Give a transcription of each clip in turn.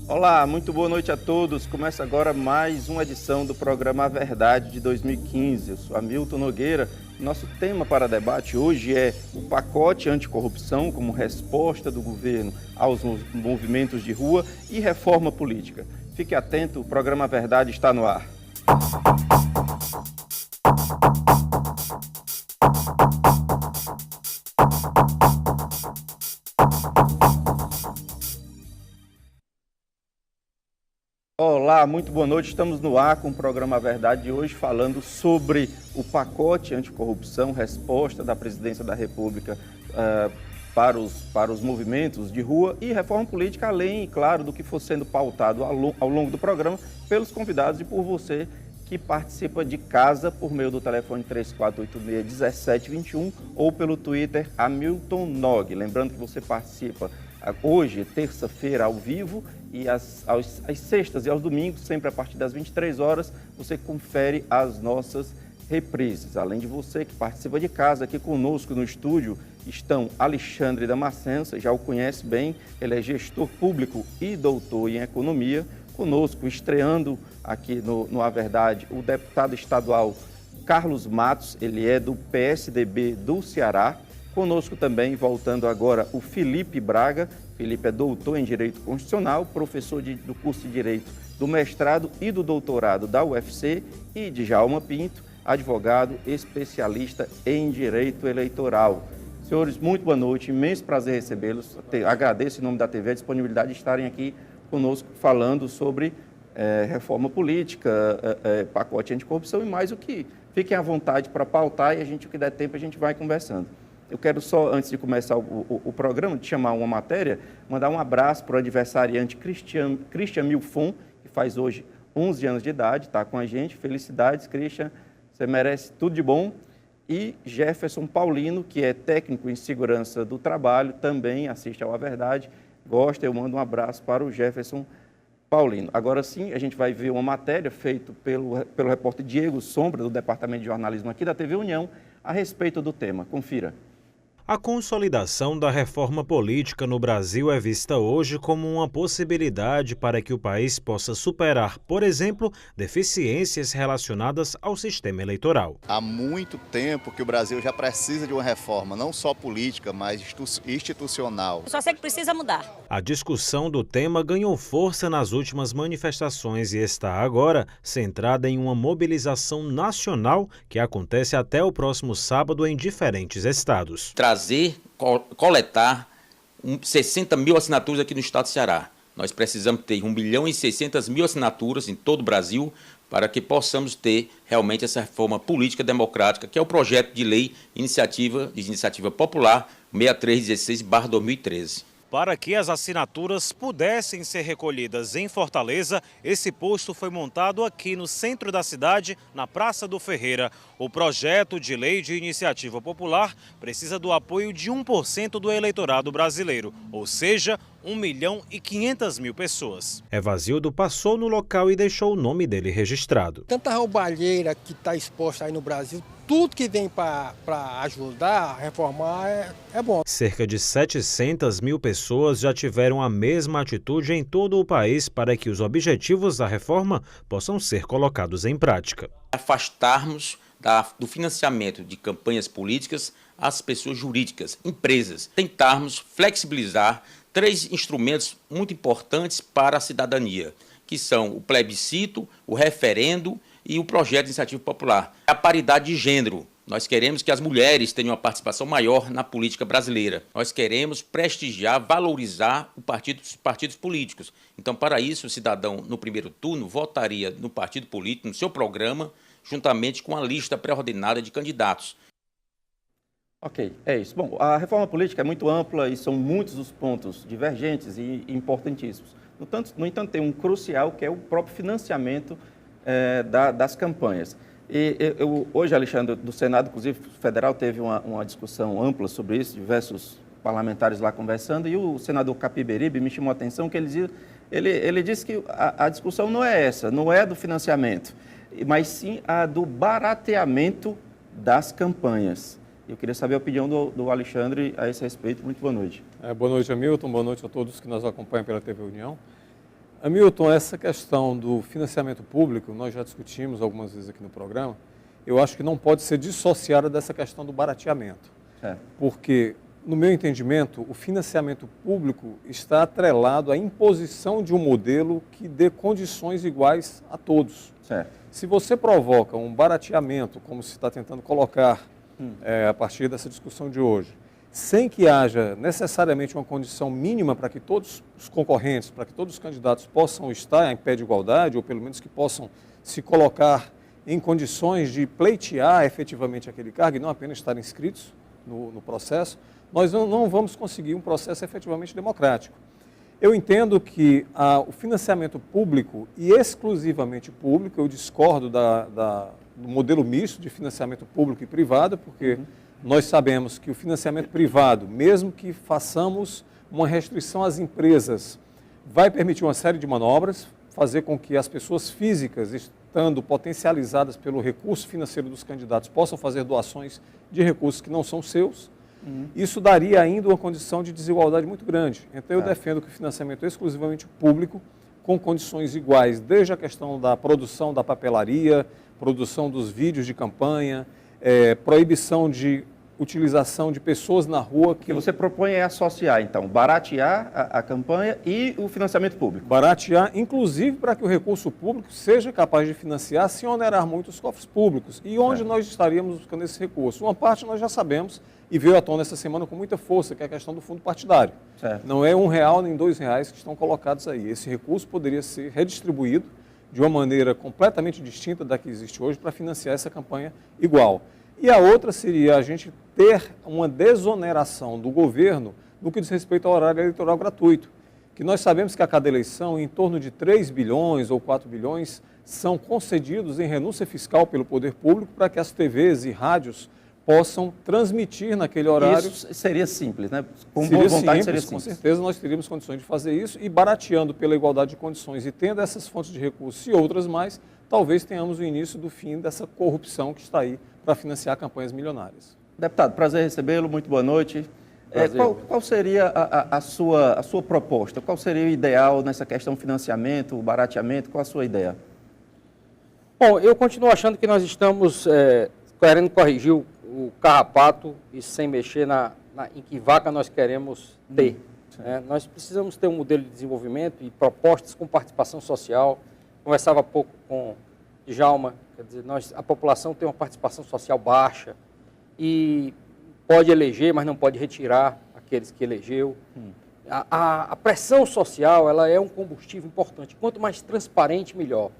Olá, muito boa noite a todos. Começa agora mais uma edição do programa A Verdade de 2015. Eu sou Hamilton Nogueira. Nosso tema para debate hoje é o pacote anticorrupção como resposta do governo aos movimentos de rua e reforma política. Fique atento, o programa A Verdade está no ar. Olá, muito boa noite. Estamos no ar com o programa A Verdade de hoje falando sobre o pacote anticorrupção, resposta da Presidência da República para os movimentos de rua e reforma política, além, claro, do que for sendo pautado ao longo do programa pelos convidados e por você que participa de casa por meio do telefone 3486-1721 ou pelo Twitter Hamilton Nog. Lembrando que você participa hoje, terça-feira, ao vivo, e às sextas e aos domingos, sempre a partir das 23 horas, você confere as nossas reprises. Além de você que participa de casa, aqui conosco no estúdio estão Alexandre Damasceno, você já o conhece bem, ele é gestor público e doutor em economia. Conosco, estreando aqui no A Verdade, o deputado estadual Carlos Matos, ele é do PSDB do Ceará. Conosco também, voltando agora, o Felipe Braga. Felipe é doutor em Direito Constitucional, professor do curso de Direito do mestrado e do doutorado da UFC, e Djalma Pinto, advogado especialista em Direito Eleitoral. Senhores, muito boa noite, imenso prazer recebê-los. Agradeço em nome da TV a disponibilidade de estarem aqui conosco falando sobre reforma política, pacote anticorrupção e mais o que. Fiquem à vontade para pautar e o que der tempo, a gente vai conversando. Eu quero só, antes de começar o programa, de chamar uma matéria, mandar um abraço para o adversariante Christian Milfon, que faz hoje 11 anos de idade, está com a gente. Felicidades, Christian, você merece tudo de bom. E Jefferson Paulino, que é técnico em segurança do trabalho, também assiste ao A Verdade, gosta. Eu mando um abraço para o Jefferson Paulino. Agora sim, a gente vai ver uma matéria feita pelo repórter Diego Sombra, do Departamento de Jornalismo aqui da TV União, a respeito do tema. Confira. A consolidação da reforma política no Brasil é vista hoje como uma possibilidade para que o país possa superar, por exemplo, deficiências relacionadas ao sistema eleitoral. Há muito tempo que o Brasil já precisa de uma reforma, não só política, mas institucional. Só sei que precisa mudar. A discussão do tema ganhou força nas últimas manifestações e está agora centrada em uma mobilização nacional que acontece até o próximo sábado em diferentes estados. Coletar 60 mil assinaturas aqui no estado do Ceará. Nós precisamos ter 1.600.000 assinaturas em todo o Brasil para que possamos ter realmente essa reforma política democrática, que é o projeto de lei de iniciativa popular 6316/2013. Para que as assinaturas pudessem ser recolhidas em Fortaleza, esse posto foi montado aqui no centro da cidade, na Praça do Ferreira. O projeto de lei de iniciativa popular precisa do apoio de 1% do eleitorado brasileiro, ou seja, 1.500.000 pessoas. Evazildo passou no local e deixou o nome dele registrado. Tanta roubalheira que está exposta aí no Brasil, tudo que vem para ajudar a reformar é bom. Cerca de 700.000 pessoas já tiveram a mesma atitude em todo o país para que os objetivos da reforma possam ser colocados em prática. Afastarmos do financiamento de campanhas políticas as pessoas jurídicas, empresas. Tentarmos flexibilizar 3 instrumentos muito importantes para a cidadania, que são o plebiscito, o referendo e o projeto de iniciativa popular. A paridade de gênero. Nós queremos que as mulheres tenham uma participação maior na política brasileira. Nós queremos prestigiar, valorizar os partidos políticos. Então, para isso, o cidadão, no primeiro turno, votaria no partido político, no seu programa, juntamente com a lista pré-ordenada de candidatos. Ok, é isso. Bom, a reforma política é muito ampla e são muitos os pontos divergentes e importantíssimos. No entanto, tem um crucial que é o próprio financiamento das campanhas. Hoje, Alexandre, do Senado, inclusive, federal, teve uma discussão ampla sobre isso, diversos parlamentares lá conversando, e o senador Capiberibe me chamou a atenção que ele disse que a discussão não é essa, não é do financiamento, mas sim a do barateamento das campanhas. Eu queria saber a opinião do Alexandre a esse respeito. Muito boa noite. Boa noite, Hamilton. Boa noite a todos que nos acompanham pela TV União. Hamilton, essa questão do financiamento público, nós já discutimos algumas vezes aqui no programa, eu acho que não pode ser dissociada dessa questão do barateamento. Porque, no meu entendimento, o financiamento público está atrelado à imposição de um modelo que dê condições iguais a todos. Se você provoca um barateamento, como se está tentando colocar a partir dessa discussão de hoje, sem que haja necessariamente uma condição mínima para que todos os concorrentes, para que todos os candidatos possam estar em pé de igualdade, ou pelo menos que possam se colocar em condições de pleitear efetivamente aquele cargo e não apenas estar inscritos no processo, nós não vamos conseguir um processo efetivamente democrático. Eu entendo que o financiamento público e exclusivamente público, eu discordo do modelo misto de financiamento público e privado, porque nós sabemos que o financiamento privado, mesmo que façamos uma restrição às empresas, vai permitir uma série de manobras, fazer com que as pessoas físicas, estando potencializadas pelo recurso financeiro dos candidatos, possam fazer doações de recursos que não são seus. Isso daria ainda uma condição de desigualdade muito grande. Então, eu defendo que o financiamento é exclusivamente público, com condições iguais, desde a questão da produção da papelaria, produção dos vídeos de campanha, proibição de utilização de pessoas na rua. O que você propõe é associar, então, baratear a campanha e o financiamento público. Baratear, inclusive para que o recurso público seja capaz de financiar sem onerar muito os cofres públicos. E onde nós estaríamos buscando esse recurso? Uma parte nós já sabemos e veio à tona essa semana com muita força, que é a questão do fundo partidário. Não é R$1 nem R$2 que estão colocados aí. Esse recurso poderia ser redistribuído de uma maneira completamente distinta da que existe hoje para financiar essa campanha igual. E a outra seria a gente ter uma desoneração do governo no que diz respeito ao horário eleitoral gratuito, que nós sabemos que a cada eleição em torno de 3 bilhões ou 4 bilhões são concedidos em renúncia fiscal pelo poder público para que as TVs e rádios possam transmitir naquele horário. Isso seria simples, né? Com boa vontade seria simples. Com certeza nós teríamos condições de fazer isso e barateando pela igualdade de condições e tendo essas fontes de recursos e outras mais, talvez tenhamos o início do fim dessa corrupção que está aí para financiar campanhas milionárias. Deputado, prazer recebê-lo, muito boa noite. Qual seria a sua proposta? Qual seria o ideal nessa questão financiamento, barateamento? Qual a sua ideia? Bom, eu continuo achando que nós estamos querendo corrigir o carrapato e sem mexer em que vaca nós queremos ter. Nós precisamos ter um modelo de desenvolvimento e propostas com participação social. Conversava há pouco com Djalma, quer dizer, a população tem uma participação social baixa e pode eleger, mas não pode retirar aqueles que elegeu. A pressão social, ela é um combustível importante. Quanto mais transparente, melhor.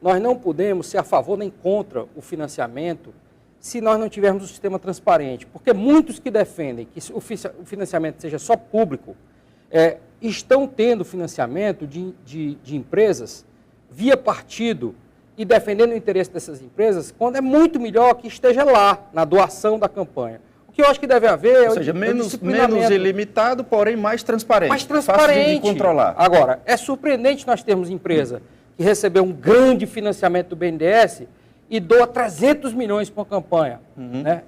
Nós não podemos ser a favor nem contra o financiamento se nós não tivermos um sistema transparente. Porque muitos que defendem que o financiamento seja só público, estão tendo financiamento de empresas via partido e defendendo o interesse dessas empresas, quando é muito melhor que esteja lá, na doação da campanha. O que eu acho que deve haver Ou seja, menos ilimitado, porém mais transparente. Mais transparente. Fácil de controlar. Agora, é surpreendente nós termos empresa que recebeu um grande financiamento do BNDES e doa 300 milhões para uma campanha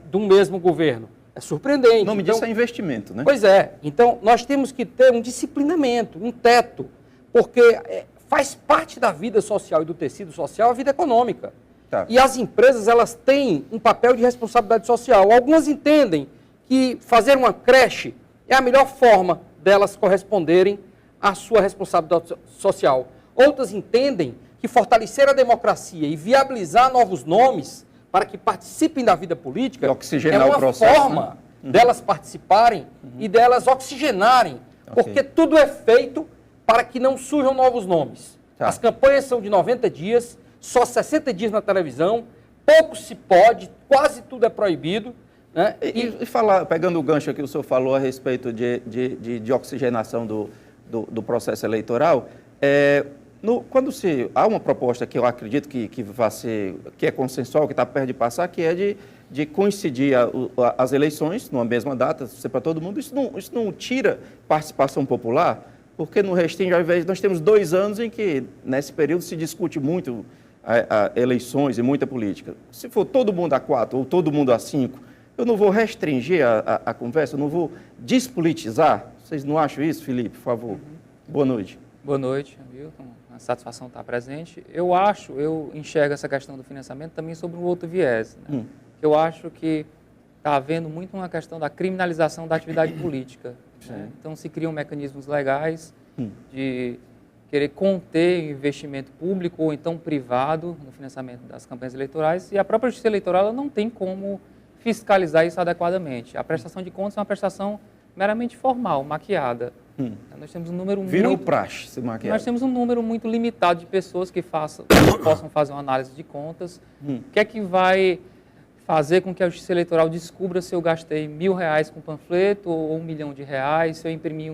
do mesmo governo. É surpreendente. O nome disso é investimento, né? Pois é. Então, nós temos que ter um disciplinamento, um teto, porque faz parte da vida social e do tecido social a vida econômica. E as empresas, elas têm um papel de responsabilidade social. Algumas entendem que fazer uma creche é a melhor forma delas corresponderem à sua responsabilidade social. Outras entendem que fortalecer a democracia e viabilizar novos nomes para que participem da vida política é uma forma delas participarem e delas oxigenarem, porque tudo é feito para que não surjam novos nomes. As campanhas são de 90 dias, só 60 dias na televisão, pouco se pode, quase tudo é proibido. Né? E pegando o gancho aqui, o senhor falou a respeito de oxigenação do processo eleitoral, quando há uma proposta que eu acredito que vai ser, que é consensual, que está perto de passar, que é de coincidir as eleições numa mesma data, ser para todo mundo, isso não tira participação popular? Porque no restinho, ao invés, nós temos 2 anos em que, nesse período, se discute muito eleições e muita política. Se for todo mundo a 4 ou todo mundo a 5, eu não vou restringir a conversa, eu não vou despolitizar. Vocês não acham isso, Felipe? Por favor. Boa noite. Boa noite, Hamilton. Uma satisfação estar presente. Eu enxergo essa questão do financiamento também sobre um outro viés. Né? Eu acho que está havendo muito uma questão da criminalização da atividade política. Né? Então, se criam mecanismos legais de querer conter o investimento público ou então privado no financiamento das campanhas eleitorais, e a própria Justiça Eleitoral ela não tem como fiscalizar isso adequadamente. A prestação de contas é uma prestação meramente formal, maquiada. Nós temos um número Virou praxe se maquiar. Nós temos um número muito limitado de pessoas que possam fazer uma análise de contas. O que é que vai fazer com que a Justiça Eleitoral descubra se eu gastei R$1.000 com panfleto ou R$1 milhão, se eu imprimir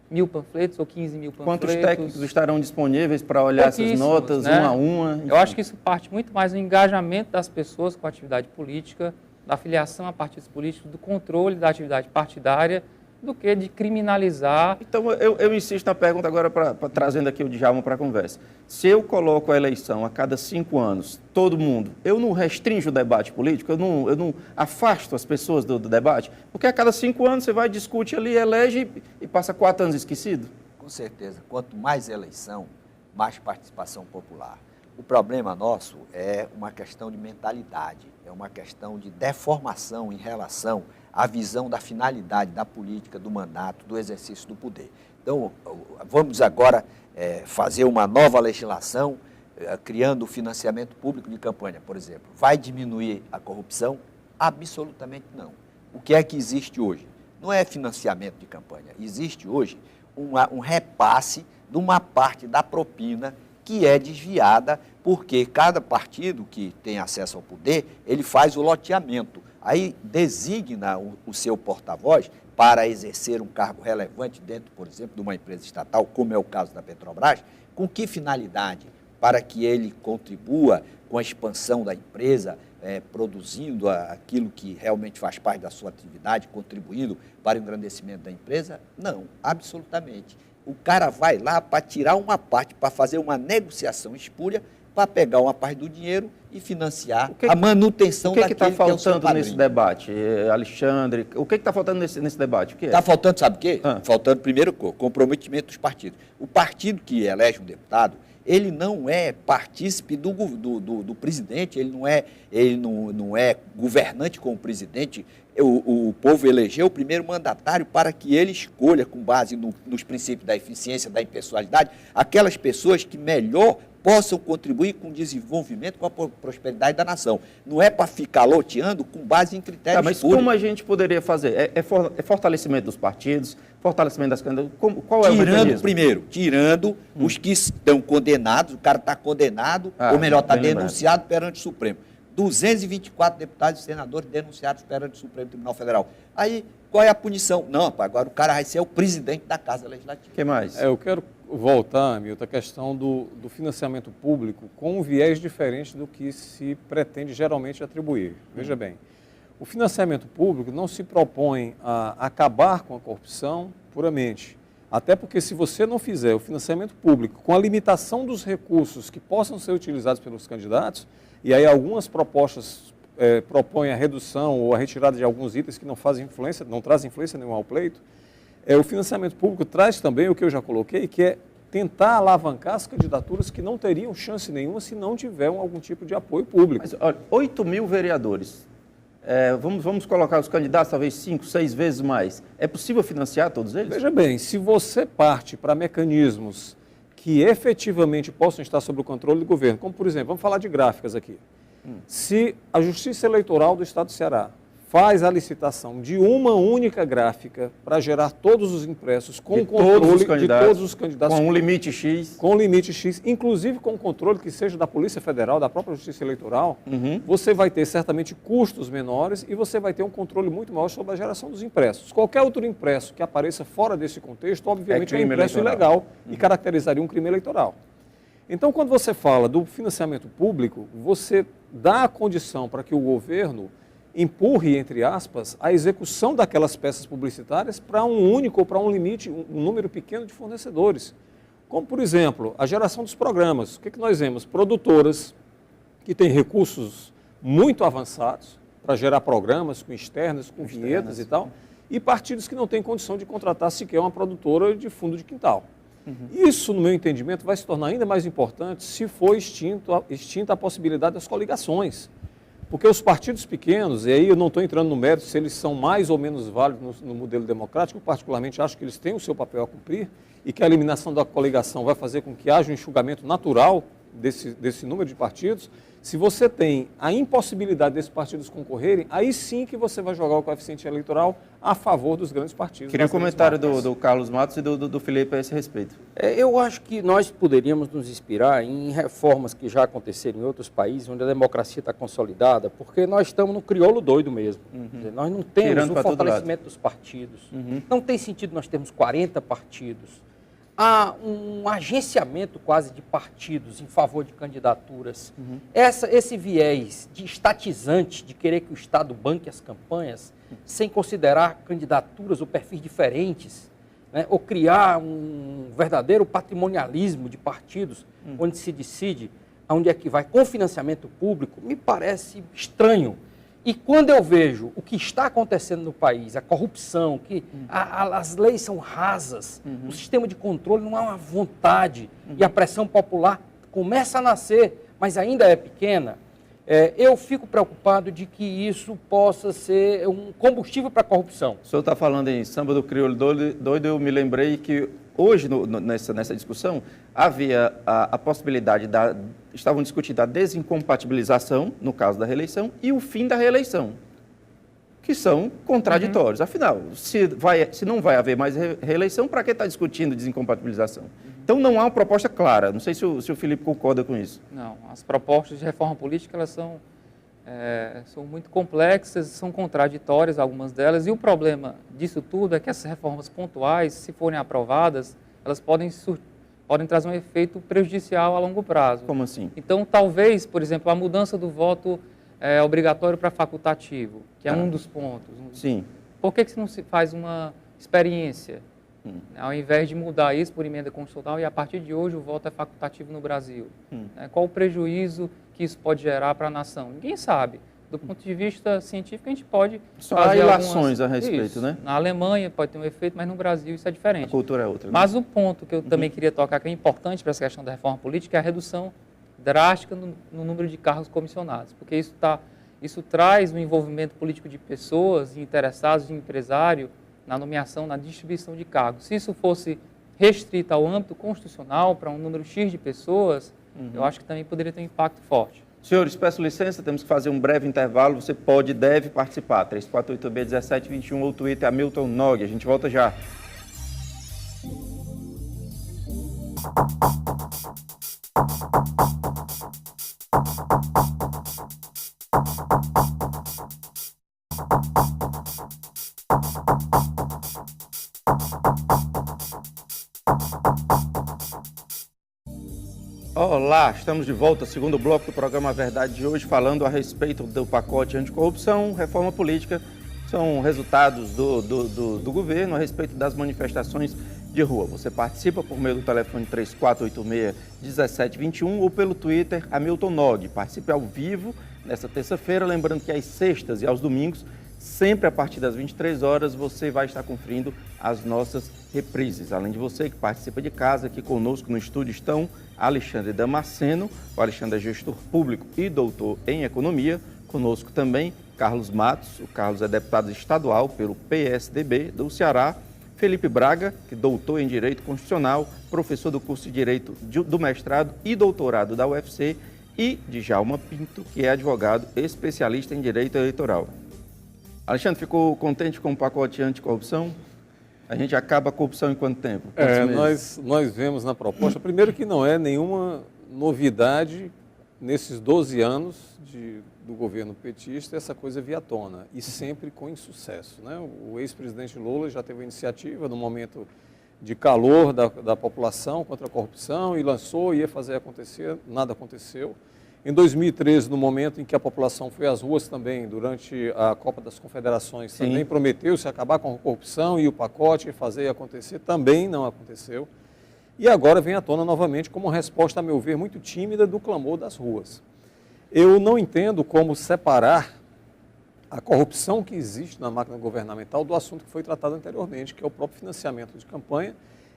1.000 panfletos ou 15.000 panfletos? Quantos técnicos estarão disponíveis para olhar essas notas, né? uma a uma? Enfim. Eu acho que isso parte muito mais do engajamento das pessoas com a atividade política, da filiação a partidos políticos, do controle da atividade partidária, do que de criminalizar. Então, eu insisto na pergunta agora, trazendo aqui o Djalma para a conversa. Se eu coloco a eleição a cada 5 anos, todo mundo, eu não restringo o debate político, eu não afasto as pessoas do debate, porque a cada 5 anos você vai, discute ali, elege e passa 4 anos esquecido? Com certeza. Quanto mais eleição, mais participação popular. O problema nosso é uma questão de mentalidade, é uma questão de deformação em relação à visão da finalidade da política, do mandato, do exercício do poder. Então, vamos agora fazer uma nova legislação, criando o financiamento público de campanha, por exemplo. Vai diminuir a corrupção? Absolutamente não. O que é que existe hoje? Não é financiamento de campanha. Existe hoje um repasse de uma parte da propina que é desviada, porque cada partido que tem acesso ao poder, ele faz o loteamento. Aí designa o seu porta-voz para exercer um cargo relevante dentro, por exemplo, de uma empresa estatal, como é o caso da Petrobras. Com que finalidade? Para que ele contribua com a expansão da empresa, produzindo aquilo que realmente faz parte da sua atividade, contribuindo para o engrandecimento da empresa? Não, absolutamente. O cara vai lá para tirar uma parte, para fazer uma negociação espúria, para pegar uma parte do dinheiro e financiar a manutenção daquele que é o seu padrinho. O que está faltando nesse debate, Alexandre? O que está faltando nesse debate? Está faltando, sabe o quê? Faltando, primeiro, comprometimento dos partidos. O partido que elege um deputado, ele não é partícipe do presidente, ele não é governante com o presidente. O povo elegeu o primeiro mandatário para que ele escolha, com base nos princípios da eficiência, da impessoalidade, aquelas pessoas que melhor possam contribuir com o desenvolvimento, com a prosperidade da nação. Não é para ficar loteando com base em critérios mas como a gente poderia fazer? É fortalecimento dos partidos, fortalecimento das candidaturas? Qual é o mecanismo? Tirando os que estão condenados, o cara está condenado, ou melhor, está denunciado perante o Supremo. 224 deputados e senadores denunciados perante o Supremo Tribunal Federal. Aí, qual é a punição? Não, rapaz, agora o cara vai ser o presidente da Casa Legislativa. O que mais? Eu quero voltar, Milton, à questão do financiamento público com um viés diferente do que se pretende geralmente atribuir. Veja bem, o financiamento público não se propõe a acabar com a corrupção puramente. Até porque se você não fizer o financiamento público com a limitação dos recursos que possam ser utilizados pelos candidatos, e aí algumas propostas propõem a redução ou a retirada de alguns itens que não trazem influência nenhuma ao pleito, o financiamento público traz também o que eu já coloquei, que é tentar alavancar as candidaturas que não teriam chance nenhuma se não tiverem algum tipo de apoio público. Mas, olha, 8 mil vereadores. Vamos colocar os candidatos talvez 5, 6 vezes mais. É possível financiar todos eles? Veja bem, se você parte para mecanismos que efetivamente possam estar sob o controle do governo, como por exemplo, vamos falar de gráficas aqui. Se a Justiça Eleitoral do Estado do Ceará faz a licitação de uma única gráfica para gerar todos os impressos com o controle de todos os candidatos. Com um limite X. Com limite X, inclusive com controle que seja da Polícia Federal, da própria Justiça Eleitoral, você vai ter certamente custos menores e você vai ter um controle muito maior sobre a geração dos impressos. Qualquer outro impresso que apareça fora desse contexto, obviamente é um impresso ilegal e caracterizaria um crime eleitoral. Então, quando você fala do financiamento público, você dá a condição para que o governo empurre, entre aspas, a execução daquelas peças publicitárias para um único ou para um limite, um número pequeno de fornecedores. Como, por exemplo, a geração dos programas. O que nós vemos? Produtoras que têm recursos muito avançados para gerar programas com externas, com vinhetas e tal, e partidos que não têm condição de contratar sequer uma produtora de fundo de quintal. Isso, no meu entendimento, vai se tornar ainda mais importante se for extinta a possibilidade das coligações. Porque os partidos pequenos, e aí eu não estou entrando no mérito se eles são mais ou menos válidos no modelo democrático, eu particularmente acho que eles têm o seu papel a cumprir e que a eliminação da coligação vai fazer com que haja um enxugamento natural desse número de partidos. Se você tem a impossibilidade desses partidos concorrerem, aí sim que você vai jogar o coeficiente eleitoral a favor dos grandes partidos. Queria um comentário do Carlos Matos e do Felipe a esse respeito. Eu acho que nós poderíamos nos inspirar em reformas que já aconteceram em outros países, onde a democracia está consolidada, porque nós estamos no crioulo doido mesmo. Quer dizer, nós não temos o fortalecimento dos partidos. Não tem sentido nós termos 40 partidos. Há um agenciamento quase de partidos em favor de candidaturas. Esse viés de estatizante, de querer que o Estado banque as campanhas, sem considerar candidaturas ou perfis diferentes, né, ou criar um verdadeiro patrimonialismo de partidos, onde se decide aonde é que vai com financiamento público, me parece estranho. E quando eu vejo o que está acontecendo no país, a corrupção, que as leis são rasas, o sistema de controle não há uma vontade, e a pressão popular começa a nascer, mas ainda é pequena, eu fico preocupado de que isso possa ser um combustível para a corrupção. O senhor está falando em samba do crioulo doido, eu me lembrei que hoje, nessa discussão, havia a possibilidade estavam discutindo a desincompatibilização, no caso da reeleição, e o fim da reeleição, que são contraditórios. Afinal, se não vai haver mais reeleição, para que está discutindo desincompatibilização? Então, não há uma proposta clara. Não sei se o Felipe concorda com isso. Não, as propostas de reforma política, elas são muito complexas, são contraditórias, algumas delas, e o problema disso tudo é que essas reformas pontuais, se forem aprovadas, elas podem trazer um efeito prejudicial a longo prazo. Como assim? Então, talvez, por exemplo, a mudança do voto obrigatório para facultativo, que é um dos pontos. Sim. Por que não se faz uma experiência? Ao invés de mudar isso por emenda constitucional e a partir de hoje o voto é facultativo no Brasil. Qual o prejuízo que isso pode gerar para a nação? Ninguém sabe. Do ponto de vista científico, a gente pode fazer ilações a respeito, isso. Né? Na Alemanha pode ter um efeito, mas no Brasil isso é diferente. A cultura é outra. Né? Mas o ponto que eu também queria tocar, que é importante para essa questão da reforma política, é a redução drástica no número de cargos comissionados, porque isso traz um envolvimento político de pessoas, de interessados, de empresário, na nomeação, na distribuição de cargos. Se isso fosse restrito ao âmbito constitucional, para um número X de pessoas, eu acho que também poderia ter um impacto forte. Senhores, peço licença, temos que fazer um breve intervalo. Você pode e deve participar. 3486-1721 ou Twitter Hamilton Nog. A gente volta já. Olá, estamos de volta, segundo bloco do programa Verdade de hoje, falando a respeito do pacote anticorrupção, reforma política. São resultados do governo a respeito das manifestações de rua. Você participa por meio do telefone 3486-1721 ou pelo Twitter Hamilton Nog. Participe ao vivo nesta terça-feira, lembrando que às sextas e aos domingos, sempre a partir das 23 horas, você vai estar conferindo as nossas reprises. Além de você que participa de casa, aqui conosco no estúdio estão Alexandre Damasceno, o Alexandre é gestor público e doutor em economia. Conosco também Carlos Matos, o Carlos é deputado estadual pelo PSDB do Ceará. Felipe Braga, que é doutor em Direito Constitucional, professor do curso de Direito do mestrado e doutorado da UFC. E Djalma Pinto, que é advogado especialista em Direito Eleitoral. Alexandre, ficou contente com o pacote anticorrupção? A gente acaba a corrupção em quanto tempo? Nós vemos na proposta, primeiro que não é nenhuma novidade nesses 12 anos do governo petista, essa coisa via à tona, e sempre com insucesso. Né? O ex-presidente Lula já teve a iniciativa no momento de calor da população contra a corrupção e lançou, ia fazer acontecer, nada aconteceu. Em 2013, no momento em que a população foi às ruas também, durante a Copa das Confederações, também prometeu-se acabar com a corrupção e o pacote e fazer acontecer, também não aconteceu. E agora vem à tona novamente como resposta, a meu ver, muito tímida do clamor das ruas. Eu não entendo como separar a corrupção que existe na máquina governamental do assunto que foi tratado anteriormente, que é o próprio financiamento de campanha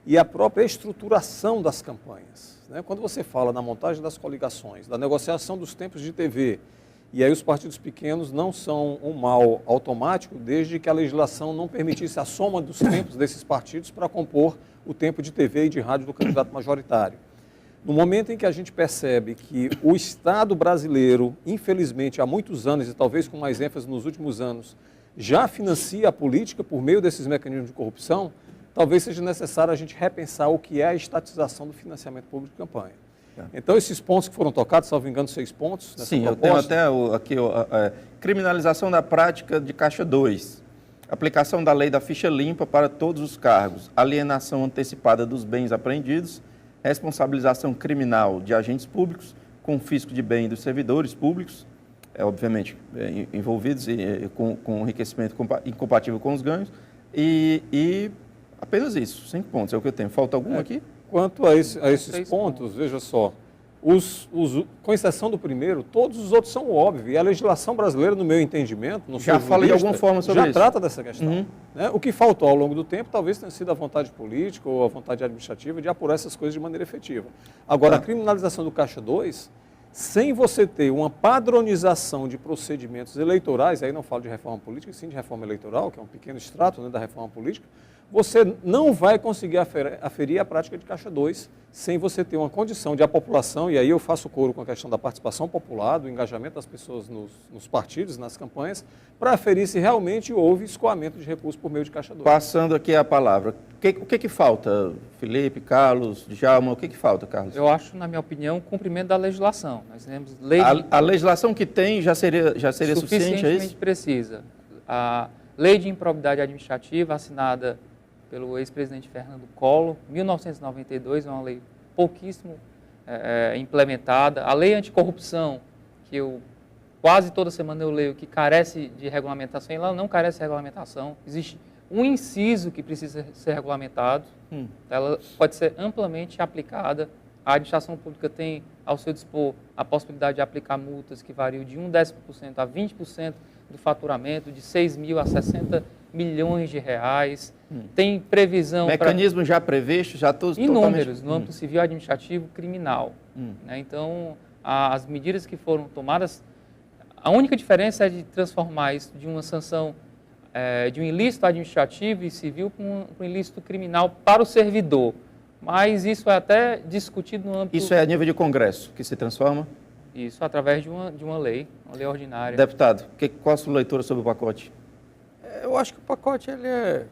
e a própria estruturação das campanhas. Né? Quando você fala na montagem das coligações, da negociação dos tempos de TV, e aí os partidos pequenos não são um mal automático, desde que a legislação não permitisse a soma dos tempos desses partidos para compor o tempo de TV e de rádio do candidato majoritário. No momento em que a gente percebe que o Estado brasileiro, infelizmente, há muitos anos, e talvez com mais ênfase nos últimos anos, já financia a política por meio desses mecanismos de corrupção, talvez seja necessário a gente repensar o que é a estatização do financiamento público de campanha. Então, esses pontos que foram tocados, salvo engano, 6 pontos nessa Sim, proposta. eu tenho até aqui criminalização da prática de Caixa 2, aplicação da lei da ficha limpa para todos os cargos, alienação antecipada dos bens apreendidos, responsabilização criminal de agentes públicos, confisco de bem dos servidores públicos, obviamente envolvidos com enriquecimento incompatível com os ganhos, e apenas isso, 5 pontos, é o que eu tenho. Falta algum aqui? Quanto a esses pontos, veja só, com exceção do primeiro, todos os outros são óbvios. E a legislação brasileira, no meu entendimento, no já falei de alguma forma sobre isso. Já trata dessa questão. Né? O que faltou ao longo do tempo talvez tenha sido a vontade política ou a vontade administrativa de apurar essas coisas de maneira efetiva. Agora, a criminalização do Caixa 2, sem você ter uma padronização de procedimentos eleitorais, aí não falo de reforma política, sim de reforma eleitoral, que é um pequeno extrato, né, da reforma política, você não vai conseguir aferir a prática de Caixa 2 sem você ter uma condição de a população, e aí eu faço coro com a questão da participação popular, do engajamento das pessoas nos partidos, nas campanhas, para aferir se realmente houve escoamento de recursos por meio de Caixa 2. Passando aqui a palavra, o que falta, Felipe, Carlos, Djalma, o que falta, Carlos? Eu acho, na minha opinião, o cumprimento da legislação. Nós temos lei a legislação que tem já seria suficiente, é suficientemente isso? precisa. A Lei de Improbidade Administrativa, assinada pelo ex-presidente Fernando Collor, 1992, é uma lei pouquíssimo implementada. A lei anticorrupção, que quase toda semana eu leio, que carece de regulamentação, ela não carece de regulamentação. Existe um inciso que precisa ser regulamentado, ela pode ser amplamente aplicada. A administração pública tem ao seu dispor a possibilidade de aplicar multas que variam de 10% a 20% do faturamento, de 6 mil a 60 milhões de reais. Tem previsão... Mecanismos já previstos, já todos inúmeros, no âmbito civil, administrativo, criminal. Né? Então, as medidas que foram tomadas, a única diferença é de transformar isso de uma sanção de um ilícito administrativo e civil para um ilícito criminal para o servidor. Mas isso é até discutido no âmbito... Isso é a nível de Congresso que se transforma? Isso, através de uma lei ordinária. Deputado, qual a sua leitura sobre o pacote? Eu acho que o pacote ele é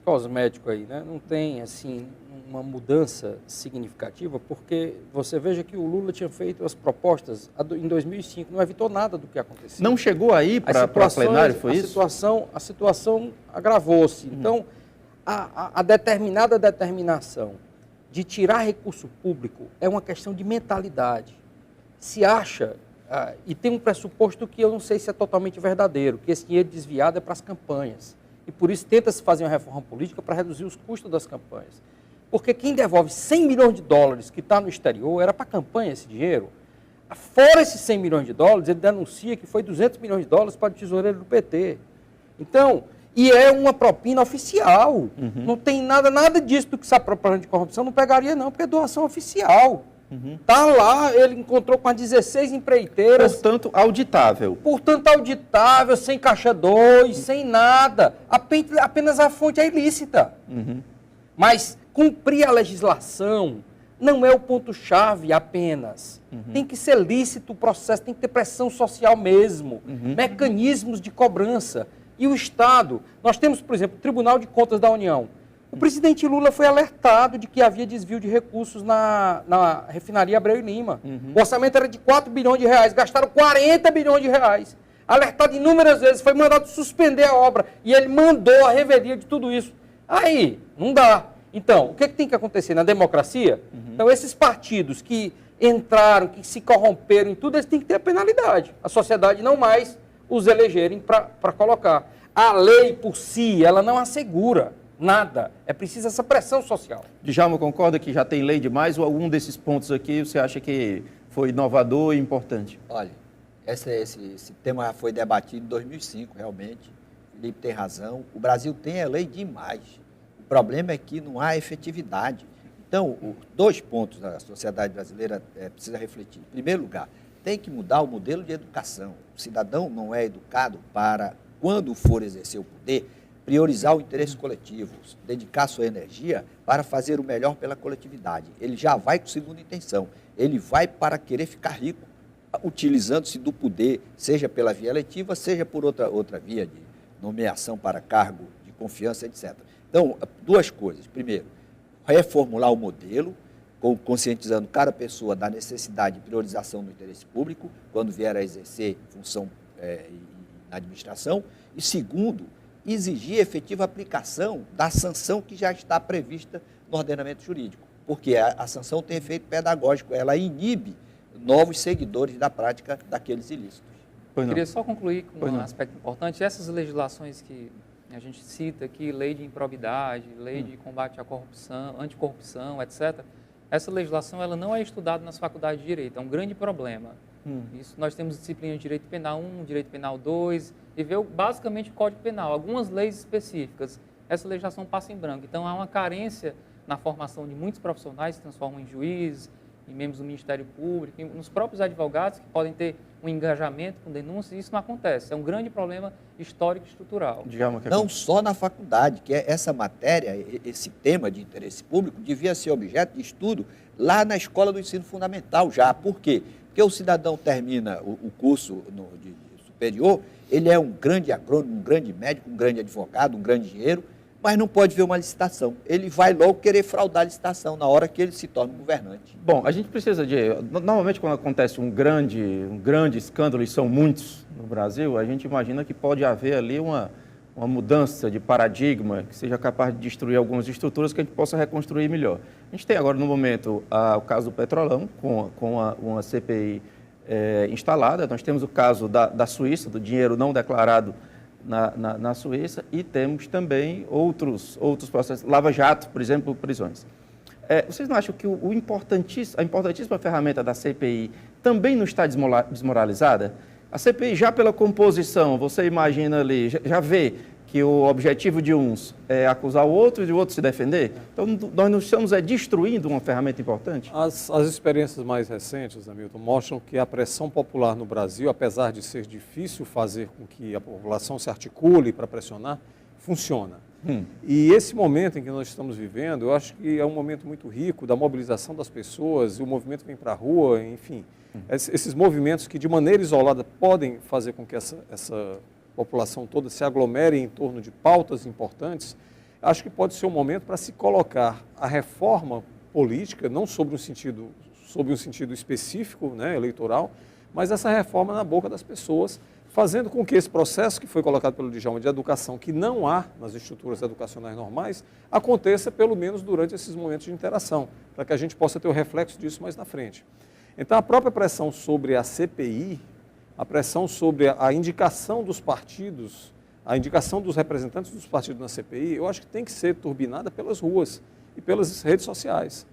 cosmético aí, né? Não tem, assim, uma mudança significativa, porque você veja que o Lula tinha feito as propostas em 2005, não evitou nada do que aconteceu. Não chegou aí para plenário, foi isso? A situação agravou-se. Então, a determinada determinação de tirar recurso público é uma questão de mentalidade. Se acha, e tem um pressuposto que eu não sei se é totalmente verdadeiro, que esse dinheiro desviado é para as campanhas. E por isso tenta-se fazer uma reforma política para reduzir os custos das campanhas. Porque quem devolve 100 milhões de dólares que está no exterior, era para a campanha esse dinheiro. Fora esses 100 milhões de dólares, ele denuncia que foi 200 milhões de dólares para o tesoureiro do PT. Então, e é uma propina oficial. Não tem nada disso do que está propaganda de corrupção, não pegaria não, porque é doação oficial. Está lá, ele encontrou com as 16 empreiteiras. Portanto, auditável. Portanto, auditável, sem Caixa 2, sem nada. Apenas a fonte é ilícita. Mas cumprir a legislação não é o ponto-chave apenas. Tem que ser lícito o processo, tem que ter pressão social mesmo. Mecanismos de cobrança. E o Estado, nós temos, por exemplo, o Tribunal de Contas da União. O presidente Lula foi alertado de que havia desvio de recursos na refinaria Abreu e Lima. O orçamento era de 4 bilhões de reais, gastaram 40 bilhões de reais. Alertado inúmeras vezes, foi mandado suspender a obra e ele mandou a revelia de tudo isso. Aí, não dá. Então, o que tem que acontecer na democracia? Então, esses partidos que entraram, que se corromperam em tudo, eles têm que ter a penalidade. A sociedade não mais os elegerem para colocar. A lei por si, ela não assegura nada. É preciso essa pressão social. Djalma, concorda que já tem lei demais ou algum desses pontos aqui você acha que foi inovador e importante? Olha, esse tema já foi debatido em 2005, realmente. Felipe tem razão. O Brasil tem a lei demais. O problema é que não há efetividade. Então, 2 pontos a sociedade brasileira precisa refletir. Em primeiro lugar, tem que mudar o modelo de educação. O cidadão não é educado para, quando for exercer o poder, priorizar o interesse coletivo, dedicar sua energia para fazer o melhor pela coletividade. Ele já vai com segunda intenção. Ele vai para querer ficar rico, utilizando-se do poder, seja pela via eletiva, seja por outra via de nomeação para cargo de confiança, etc. Então, 2 coisas. Primeiro, reformular o modelo, conscientizando cada pessoa da necessidade de priorização do interesse público, quando vier a exercer função na administração. E segundo, exigir efetiva aplicação da sanção que já está prevista no ordenamento jurídico, porque a sanção tem efeito pedagógico, ela inibe novos seguidores da prática daqueles ilícitos. Eu queria só concluir com um aspecto importante. Essas legislações que a gente cita aqui, lei de improbidade, lei de combate à corrupção, anticorrupção, etc., essa legislação ela não é estudada nas faculdades de Direito, é um grande problema. Isso, nós temos disciplina de Direito Penal 1, Direito Penal 2, e vê basicamente o Código Penal, algumas leis específicas. Essa legislação passa em branco. Então, há uma carência na formação de muitos profissionais que se transformam em juízes, em membros do Ministério Público, nos próprios advogados que podem ter um engajamento com denúncias, e isso não acontece. É um grande problema histórico e estrutural. Não só na faculdade, que essa matéria, esse tema de interesse público, devia ser objeto de estudo lá na escola do ensino fundamental já. Por quê? Porque o cidadão termina o curso de superior, ele é um grande agrônomo, um grande médico, um grande advogado, um grande engenheiro, mas não pode ver uma licitação. Ele vai logo querer fraudar a licitação na hora que ele se torna governante. Bom, a gente precisa normalmente, quando acontece um grande escândalo, e são muitos no Brasil, a gente imagina que pode haver ali uma mudança de paradigma que seja capaz de destruir algumas estruturas que a gente possa reconstruir melhor. A gente tem agora, no momento, o caso do Petrolão, com uma CPI instalada. Nós temos o caso da Suíça, do dinheiro não declarado na Suíça, e temos também outros processos, Lava Jato, por exemplo, prisões. Vocês não acham que a importantíssima ferramenta da CPI também não está desmoralizada? A CPI, já pela composição, você imagina ali, já vê que o objetivo de uns é acusar o outro e de outro se defender? Então, nós não estamos destruindo uma ferramenta importante? As experiências mais recentes, Hamilton, mostram que a pressão popular no Brasil, apesar de ser difícil fazer com que a população se articule para pressionar, funciona. E esse momento em que nós estamos vivendo, eu acho que é um momento muito rico da mobilização das pessoas, e o movimento vem para a rua, enfim. Esses movimentos que, de maneira isolada, podem fazer com que essa população toda se aglomere em torno de pautas importantes, acho que pode ser um momento para se colocar a reforma política, não sob um sentido específico, né, eleitoral, mas essa reforma na boca das pessoas, fazendo com que esse processo que foi colocado pelo Djalma de educação, que não há nas estruturas educacionais normais, aconteça pelo menos durante esses momentos de interação, para que a gente possa ter o reflexo disso mais na frente. Então, a própria pressão sobre a CPI, a pressão sobre a indicação dos partidos, a indicação dos representantes dos partidos na CPI, eu acho que tem que ser turbinada pelas ruas e pelas redes sociais.